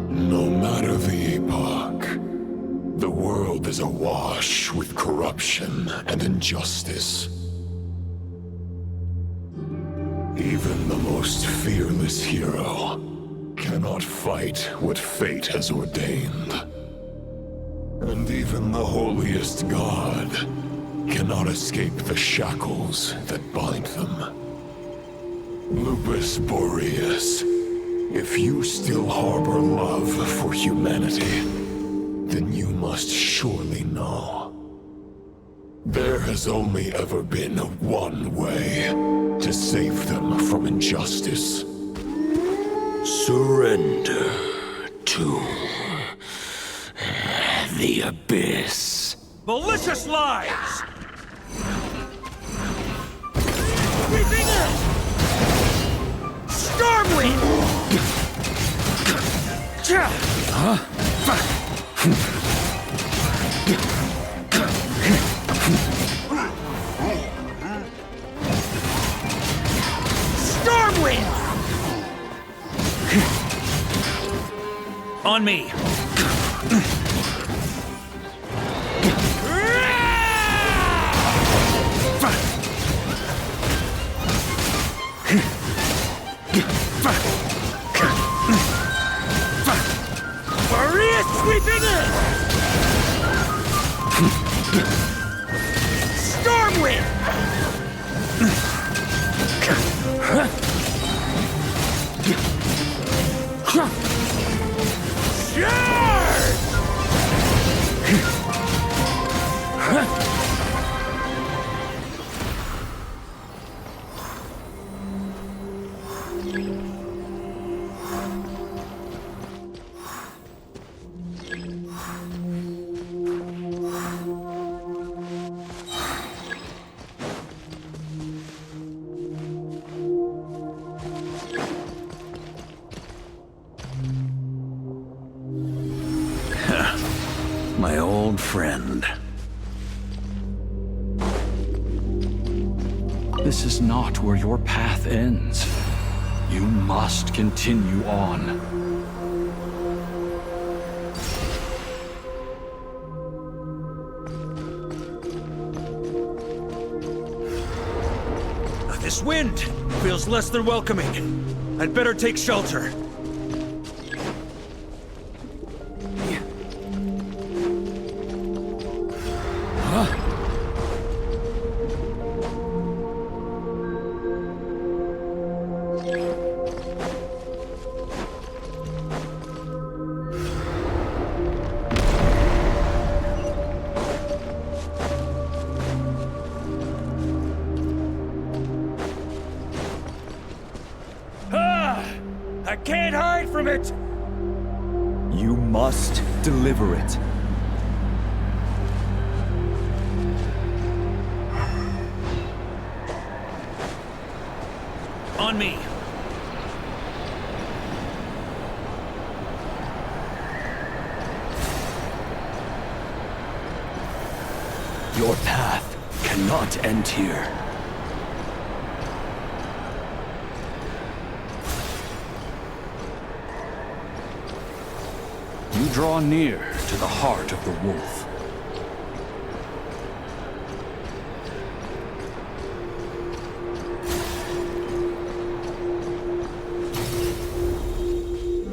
No matter the epoch, the world is awash with corruption and injustice. Even the most fearless hero cannot fight what fate has ordained. And even the holiest god cannot escape the shackles that bind them. Lupus Boreas, if you still harbor love for humanity, then you must surely know. There has only ever been one way to save them from injustice. Surrender to the abyss. Malicious lies! Stormwind! Stormwind! On me! Maria sweeping in! Stormwind! My old friend. This is not where your path ends. You must continue on. This wind feels less than welcoming. I'd better take shelter. I can't hide from it! You must deliver it. On me! Your path cannot end here. You draw near to the heart of the wolf.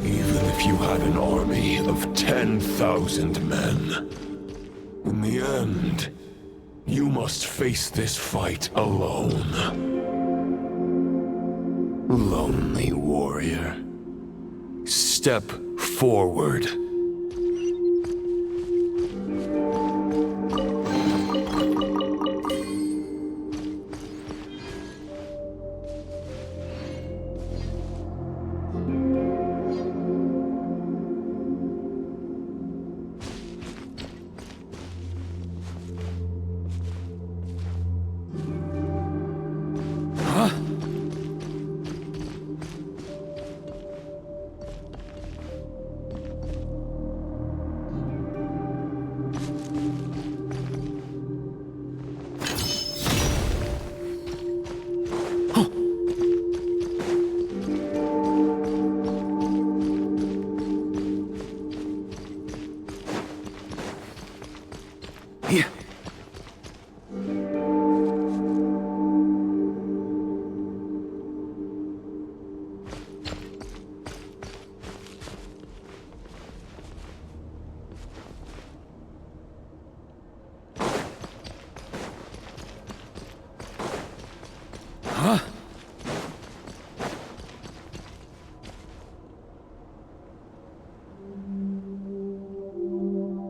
Even if you had an army of 10,000 men, in the end, you must face this fight alone. Lonely warrior. Step forward.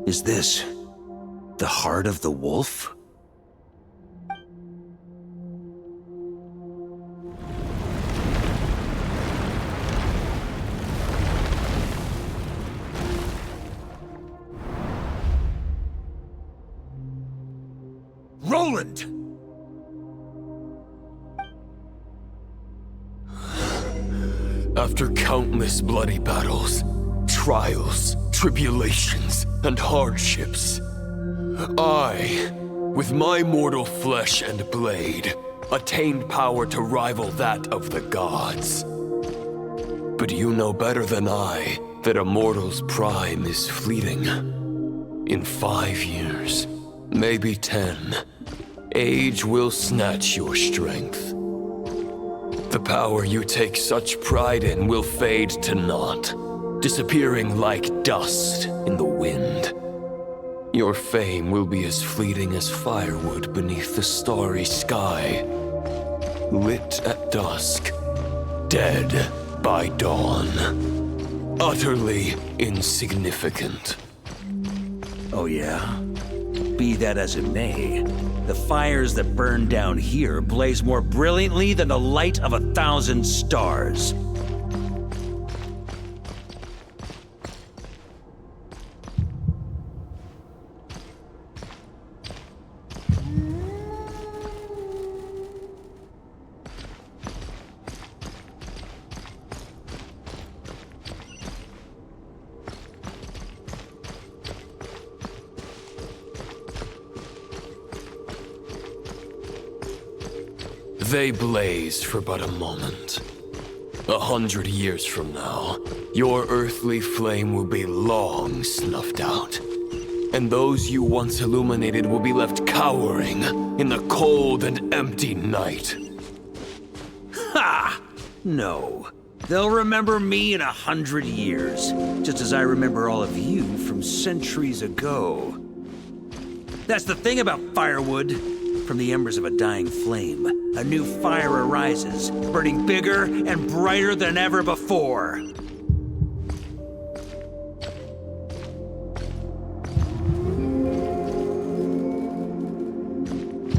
Is this the heart of the wolf? Roland! After countless bloody battles, trials, tribulations, and hardships, I, with my mortal flesh and blade, attained power to rival that of the gods. But you know better than I that a mortal's prime is fleeting. In 5 years, maybe 10, age will snatch your strength. The power you take such pride in will fade to naught, disappearing like dust in the wind. Your fame will be as fleeting as firewood beneath the starry sky, lit at dusk, dead by dawn, utterly insignificant. Oh yeah? Be that as it may, the fires that burn down here blaze more brilliantly than the light of 1,000 stars. They blaze for but a moment. 100 years from now, your earthly flame will be long snuffed out. And those you once illuminated will be left cowering in the cold and empty night. Ha! No. They'll remember me in 100 years, just as I remember all of you from centuries ago. That's the thing about firewood. From the embers of a dying flame, a new fire arises, burning bigger and brighter than ever before.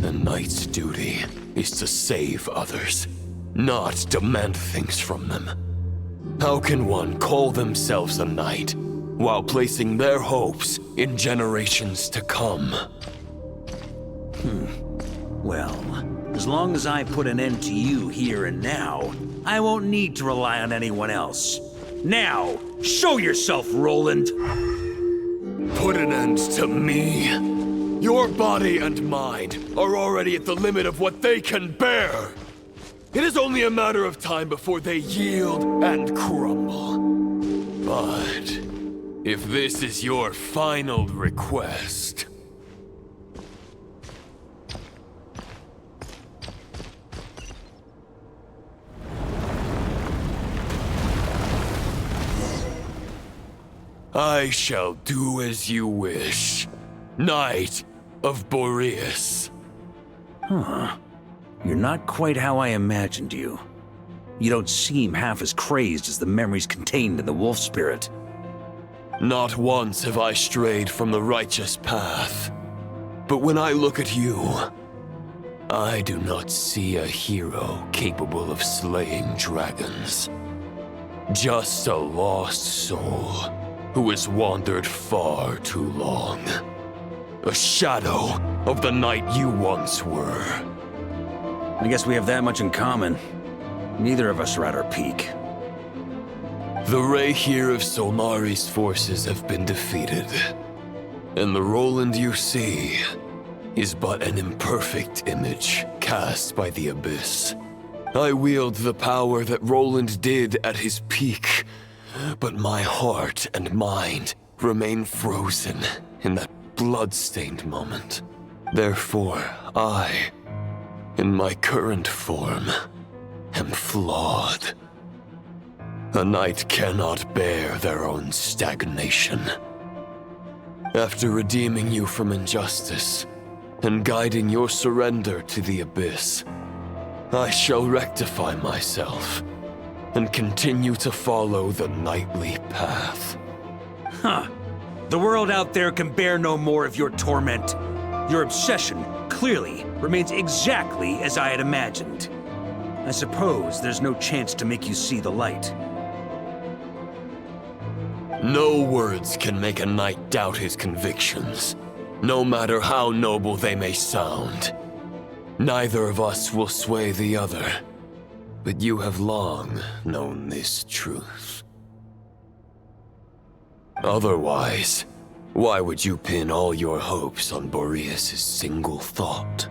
A knight's duty is to save others, not demand things from them. How can one call themselves a knight while placing their hopes in generations to come? Well, as long as I put an end to you here and now, I won't need to rely on anyone else. Now, show yourself, Roland! Put an end to me? Your body and mind are already at the limit of what they can bear. It is only a matter of time before they yield and crumble. But if this is your final request... I shall do as you wish, Knight of Boreas. Huh. You're not quite how I imagined you. You don't seem half as crazed as the memories contained in the wolf spirit. Not once have I strayed from the righteous path. But when I look at you, I do not see a hero capable of slaying dragons. Just a lost soul who has wandered far too long. A shadow of the knight you once were. I guess we have that much in common. Neither of us are at our peak. The Rayhir of Solmari's forces have been defeated. And the Roland you see is but an imperfect image cast by the Abyss. I wield the power that Roland did at his peak, but my heart and mind remain frozen in that blood-stained moment. Therefore, I, in my current form, am flawed. A knight cannot bear their own stagnation. After redeeming you from injustice and guiding your surrender to the Abyss, I shall rectify myself and continue to follow the knightly path. Huh. The world out there can bear no more of your torment. Your obsession, clearly, remains exactly as I had imagined. I suppose there's no chance to make you see the light. No words can make a knight doubt his convictions. no matter how noble they may sound. Neither of us will sway the other, but you have long known this truth. Otherwise, why would you pin all your hopes on Boreas' single thought?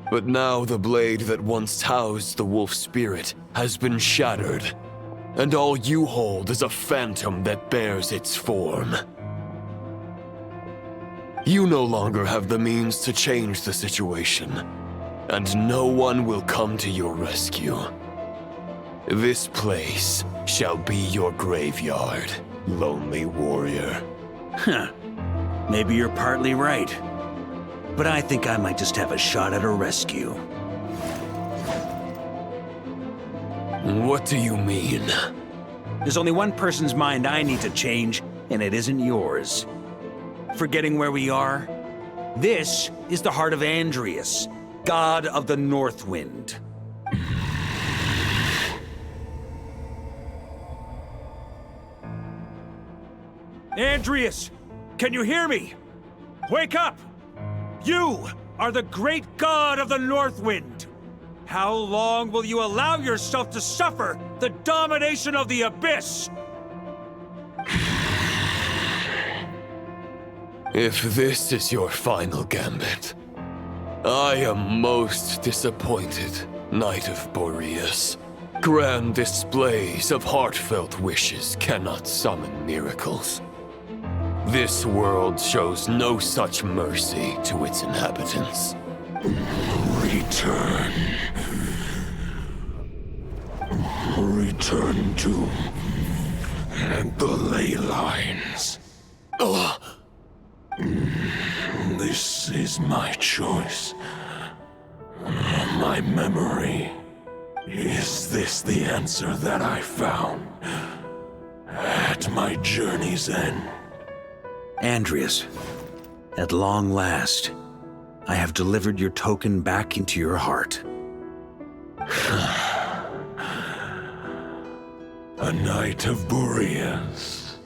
But now the blade that once housed the wolf spirit has been shattered, and all you hold is a phantom that bears its form. You no longer have the means to change the situation, and no one will come to your rescue. This place shall be your graveyard, lonely warrior. Huh. Maybe you're partly right. But I think I might just have a shot at a rescue. What do you mean? There's only one person's mind I need to change, and it isn't yours. Forgetting where we are? This is the heart of Andreas, god of the North Wind. Andreas! Can you hear me? Wake up! You are the great god of the North Wind! How long will you allow yourself to suffer the domination of the Abyss? If this is your final gambit, I am most disappointed, Knight of Boreas. Grand displays of heartfelt wishes cannot summon miracles. This world shows no such mercy to its inhabitants. Return. Return to the ley lines. This is my choice. My memory. Is this the answer that I found at my journey's end? Andreas, at long last, I have delivered your token back into your heart. A Knight of Boreas.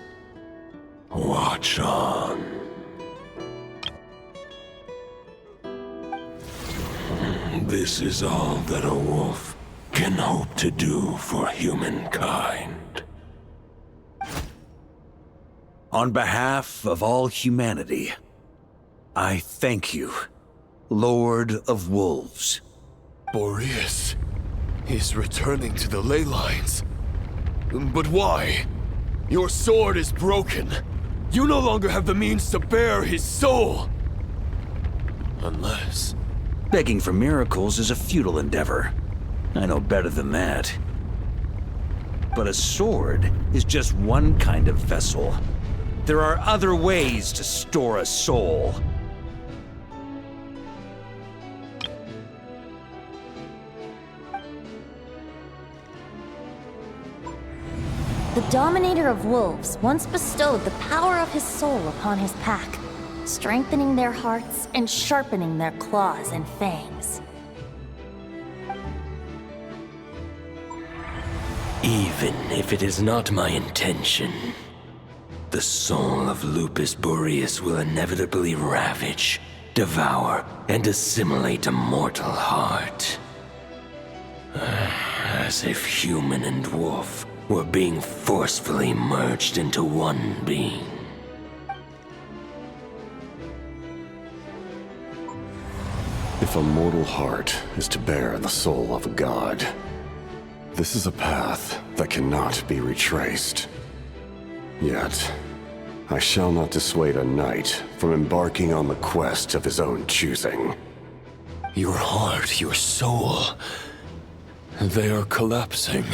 Watch on. This is all that a wolf can hope to do for humankind. On behalf of all humanity, I thank you, Lord of Wolves. Boreas is returning to the ley lines. But why? Your sword is broken. You no longer have the means to bear his soul. Unless... Begging for miracles is a futile endeavor. I know better than that. But a sword is just one kind of vessel. There are other ways to store a soul. The Dominator of Wolves once bestowed the power of his soul upon his pack, strengthening their hearts and sharpening their claws and fangs. Even if it is not my intention, the soul of Lupus Boreas will inevitably ravage, devour, and assimilate a mortal heart. As if human and wolf were being forcefully merged into one being. If a mortal heart is to bear the soul of a god, this is a path that cannot be retraced. Yet, I shall not dissuade a knight from embarking on the quest of his own choosing. Your heart, your soul, they are collapsing.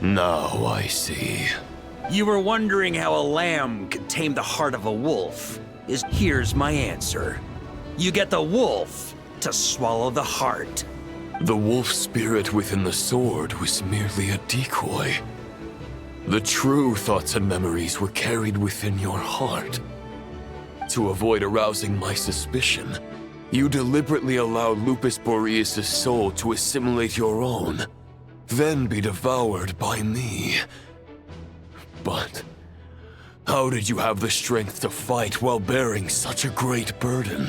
Now I see. You were wondering how a lamb could tame the heart of a wolf. Here's my answer. You get the wolf to swallow the heart. The wolf spirit within the sword was merely a decoy. The true thoughts and memories were carried within your heart. To avoid arousing my suspicion, you deliberately allowed Lupus Boreas' soul to assimilate your own, then be devoured by me. But How did you have the strength to fight while bearing such a great burden?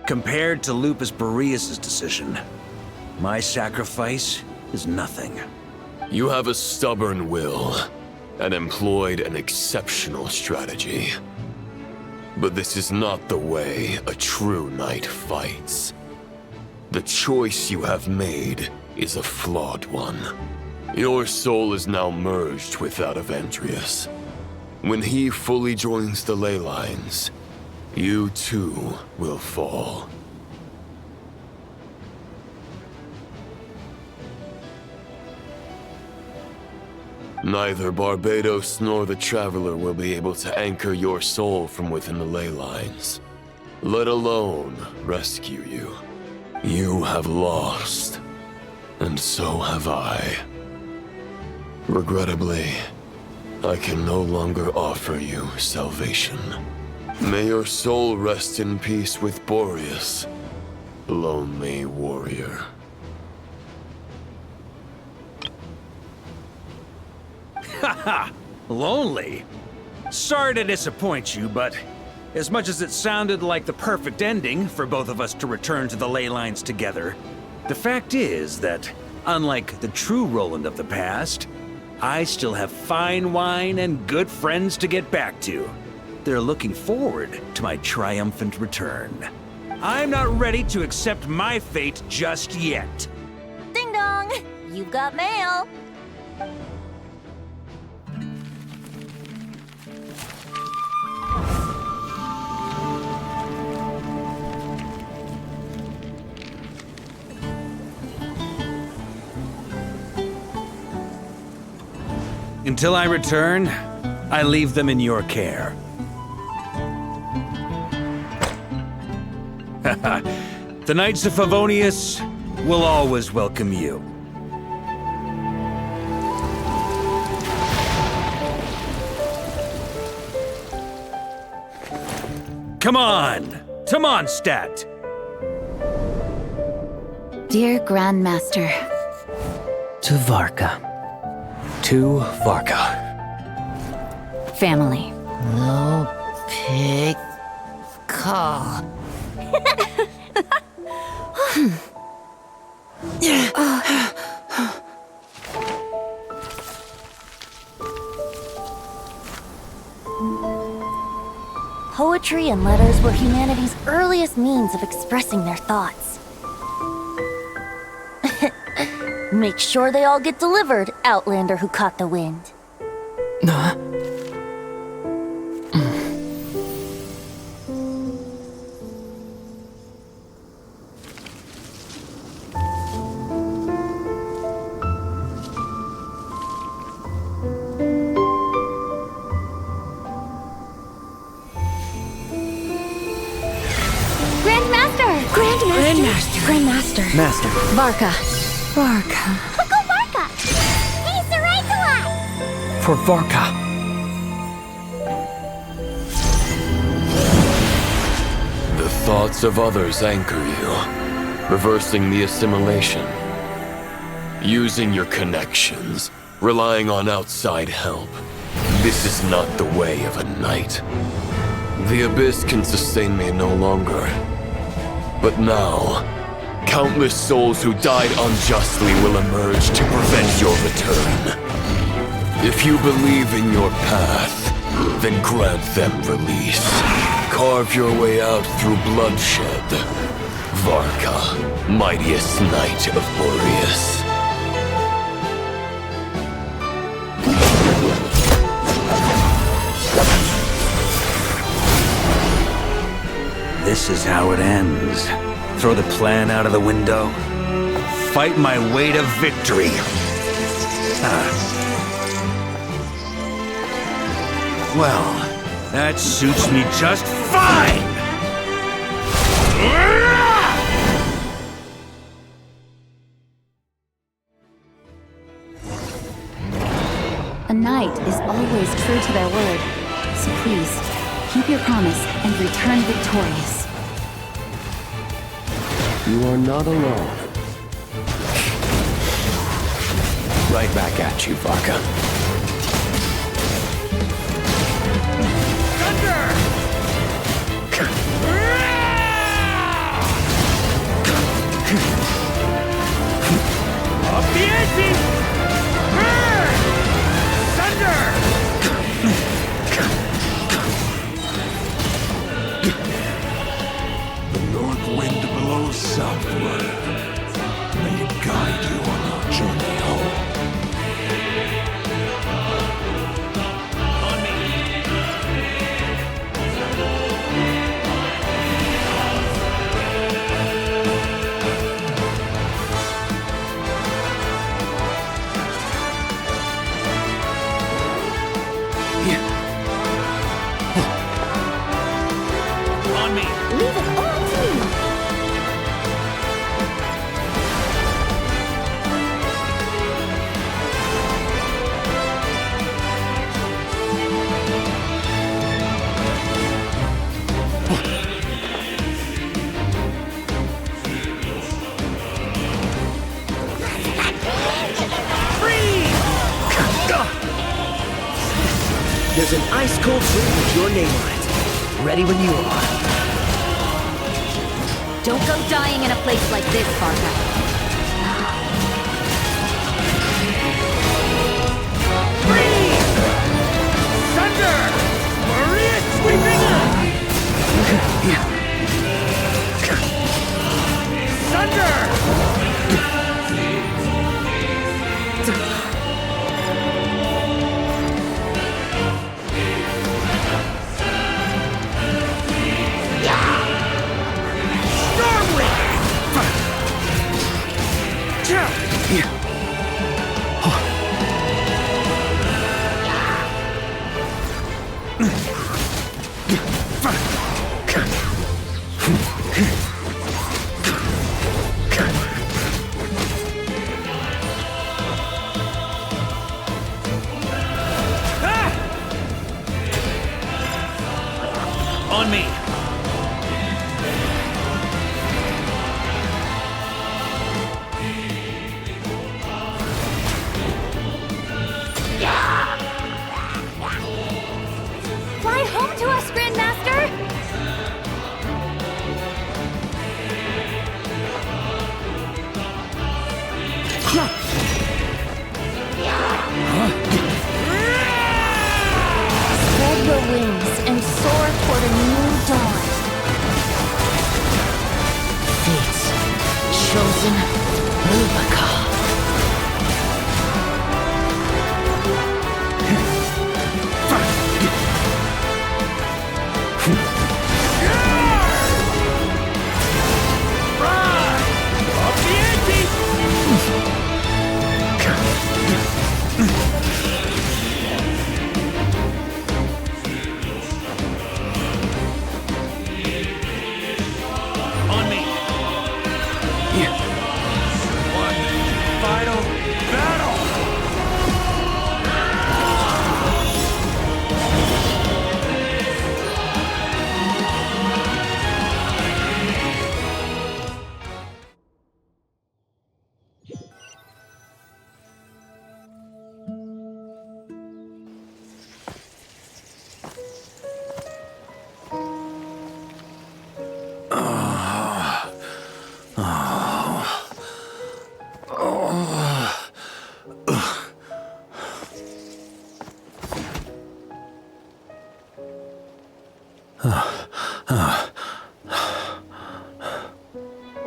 Compared to Lupus Boreas' decision, my sacrifice is nothing. You have a stubborn will and employed an exceptional strategy. But this is not the way a true knight fights. The choice you have made is a flawed one. Your soul is now merged with that of Andreas. When he fully joins the ley lines, you too will fall. Neither Barbados nor the Traveler will be able to anchor your soul from within the ley lines, let alone rescue you. You have lost, and so have I. Regrettably, I can no longer offer you salvation. May your soul rest in peace with Boreas, lonely warrior. Haha! Lonely? Sorry to disappoint you, but as much as it sounded like the perfect ending for both of us to return to the ley lines together, the fact is that, unlike the true Roland of the past, I still have fine wine and good friends to get back to. They're looking forward to my triumphant return. I'm not ready to accept my fate just yet. Ding dong! You've got mail! Until I return, I leave them in your care. The Knights of Favonius will always welcome you. Come on! To Mondstadt! Dear Grandmaster. To Varka. To Varka. Family. No pig call. Poetry and letters were humanity's earliest means of expressing their thoughts. Make sure they all get delivered, Outlander who caught the wind. Grandmaster. Master. Varka. Go Varka! He's the right to us! For Varka. The thoughts of others anchor you, reversing the assimilation. Using your connections, relying on outside help. This is not the way of a knight. The Abyss can sustain me no longer. But now, countless souls who died unjustly will emerge to prevent your return. If you believe in your path, then grant them release. Carve your way out through bloodshed. Varka, mightiest knight of Boreas. This is how it ends. Throw the plan out of the window. Fight my way to victory. Well, that suits me just fine! A knight is always true to their word. So please, keep your promise and return victorious. You are not alone. Right back at you, Varka. The north wind blows southward. May it guide you on your journey home. Leave it all to me. There's an ice-cold drink with your name on it. Ready when you are. Don't go dying in a place like this, Varka. Thunder! Maria sweeping up! Thunder! On me! Fly home to us, Grandmaster! Spread your wings and soar toward a new dawn. Fate's chosen Lubaka. On me! One final battle!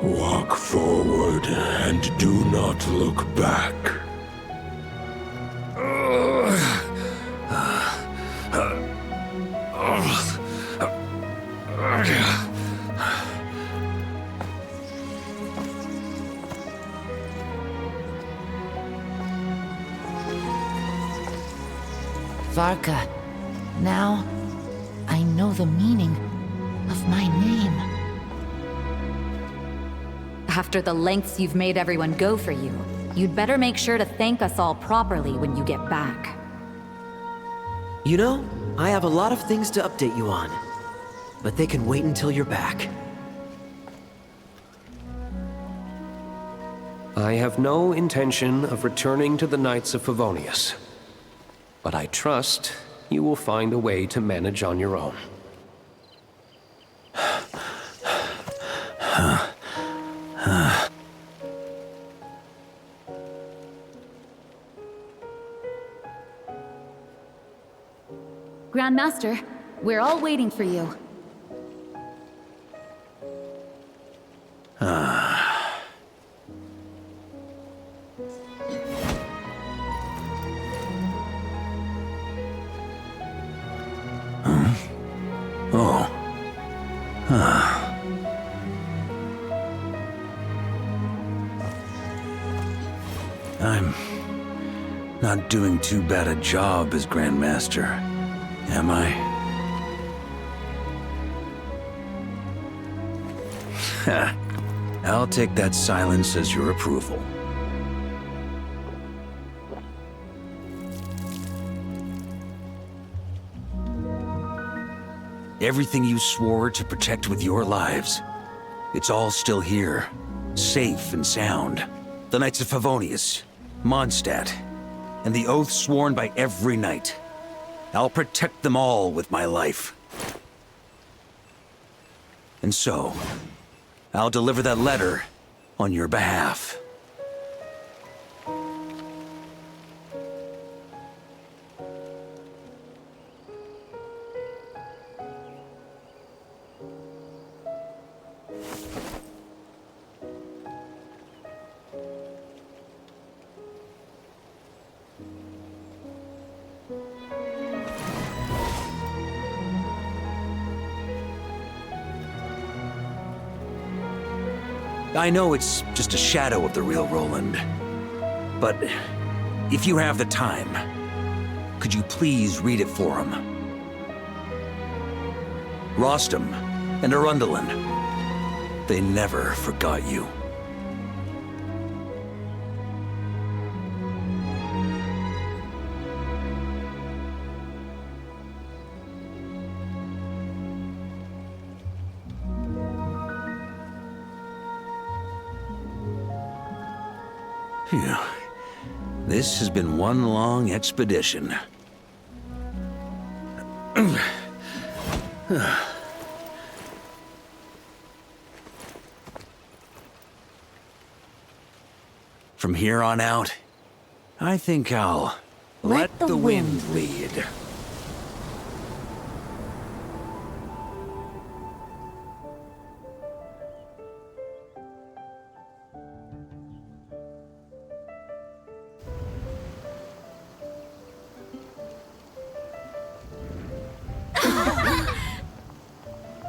Walk forward and do not look back. Varka, now I know the meaning of my name. After the lengths you've made everyone go for you, you'd better make sure to thank us all properly when you get back. You know, I have a lot of things to update you on, but they can wait until you're back. I have no intention of returning to the Knights of Favonius, but I trust you will find a way to manage on your own. Grandmaster, we're all waiting for you. Oh. I'm not doing too bad a job as Grandmaster, am I? I'll take that silence as your approval. Everything you swore to protect with your lives, it's all still here, safe and sound. The Knights of Favonius, Mondstadt, and the oath sworn by every knight. I'll protect them all with my life. And so, I'll deliver that letter on your behalf. I know it's just a shadow of the real Roland, but if you have the time, could you please read it for him? Rostam and Arundelen, they never forgot you. Phew. This has been one long expedition. From here on out, I think I'll let the wind lead.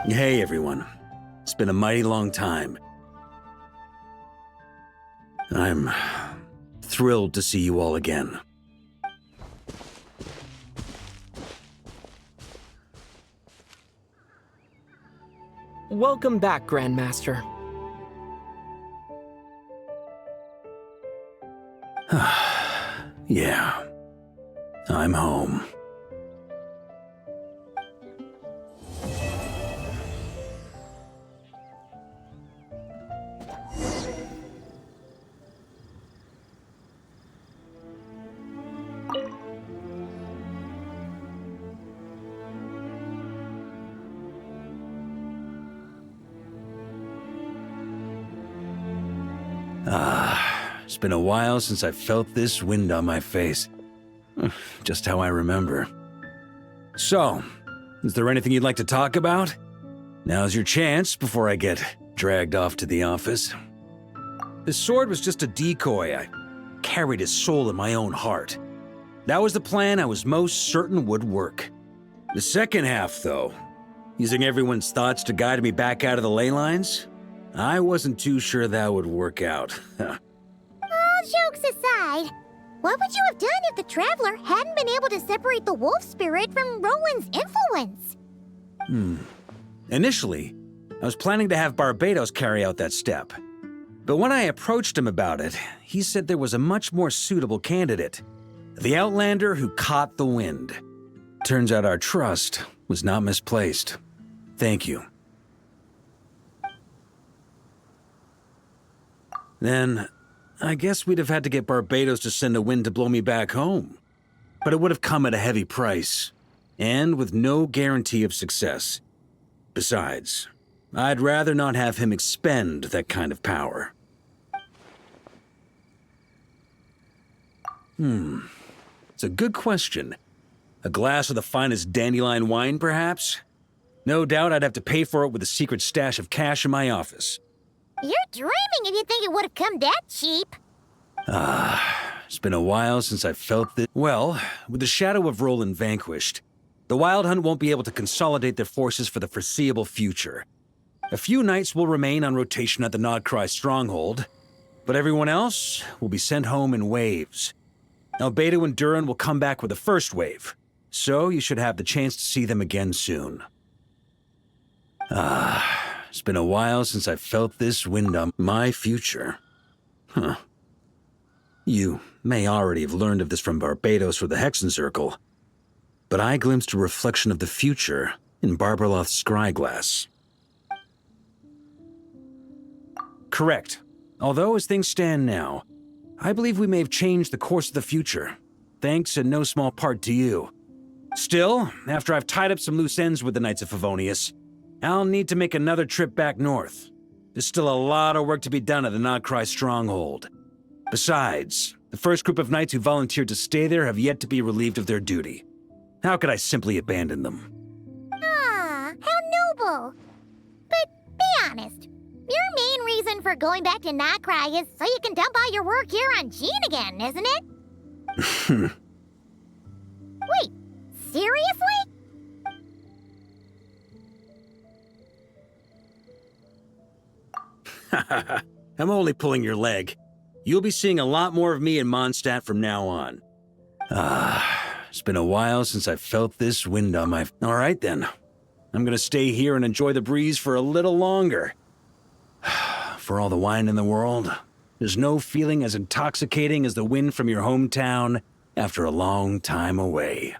Hey, everyone. It's been a mighty long time. I'm thrilled to see you all again. Welcome back, Grandmaster. Yeah. I'm home. It's been a while since I felt this wind on my face. Just how I remember. So, is there anything you'd like to talk about? Now's your chance before I get dragged off to the office. This sword was just a decoy. I carried his soul in my own heart. That was the plan I was most certain would work. The second half, though, using everyone's thoughts to guide me back out of the ley lines, I wasn't too sure that would work out. All jokes aside, what would you have done if the Traveler hadn't been able to separate the wolf spirit from Roland's influence? Initially, I was planning to have Barbatos carry out that step. But when I approached him about it, he said there was a much more suitable candidate. The Outlander who caught the wind. Turns out our trust was not misplaced. Thank you. Then, I guess we'd have had to get Barbatos to send a wind to blow me back home. But it would have come at a heavy price, and with no guarantee of success. Besides, I'd rather not have him expend that kind of power. It's a good question. A glass of the finest dandelion wine, perhaps? No doubt I'd have to pay for it with a secret stash of cash in my office. You're dreaming if you think it would have come that cheap. It's been a while since I felt this. Well, with the shadow of Roland vanquished, the Wild Hunt won't be able to consolidate their forces for the foreseeable future. A few knights will remain on rotation at the Nodcry stronghold, but everyone else will be sent home in waves. Albedo and Durin will come back with the first wave, so you should have the chance to see them again soon. It's been a while since I felt this wind on my future. Huh. You may already have learned of this from Barbados or the Hexen Circle, but I glimpsed a reflection of the future in Barbarloth's scryglass. Correct. Although as things stand now, I believe we may have changed the course of the future, thanks in no small part to you. Still, after I've tied up some loose ends with the Knights of Favonius, I'll need to make another trip back north. There's still a lot of work to be done at the Nodcry stronghold. Besides, the first group of knights who volunteered to stay there have yet to be relieved of their duty. How could I simply abandon them? Ah, how noble. But be honest, your main reason for going back to Nodcry is so you can dump all your work here on Gene again, isn't it? Wait, seriously? I'm only pulling your leg. You'll be seeing a lot more of me in Mondstadt from now on. It's been a while since I felt this wind on my... All right then. I'm gonna stay here and enjoy the breeze for a little longer. For all the wine in the world, there's no feeling as intoxicating as the wind from your hometown after a long time away.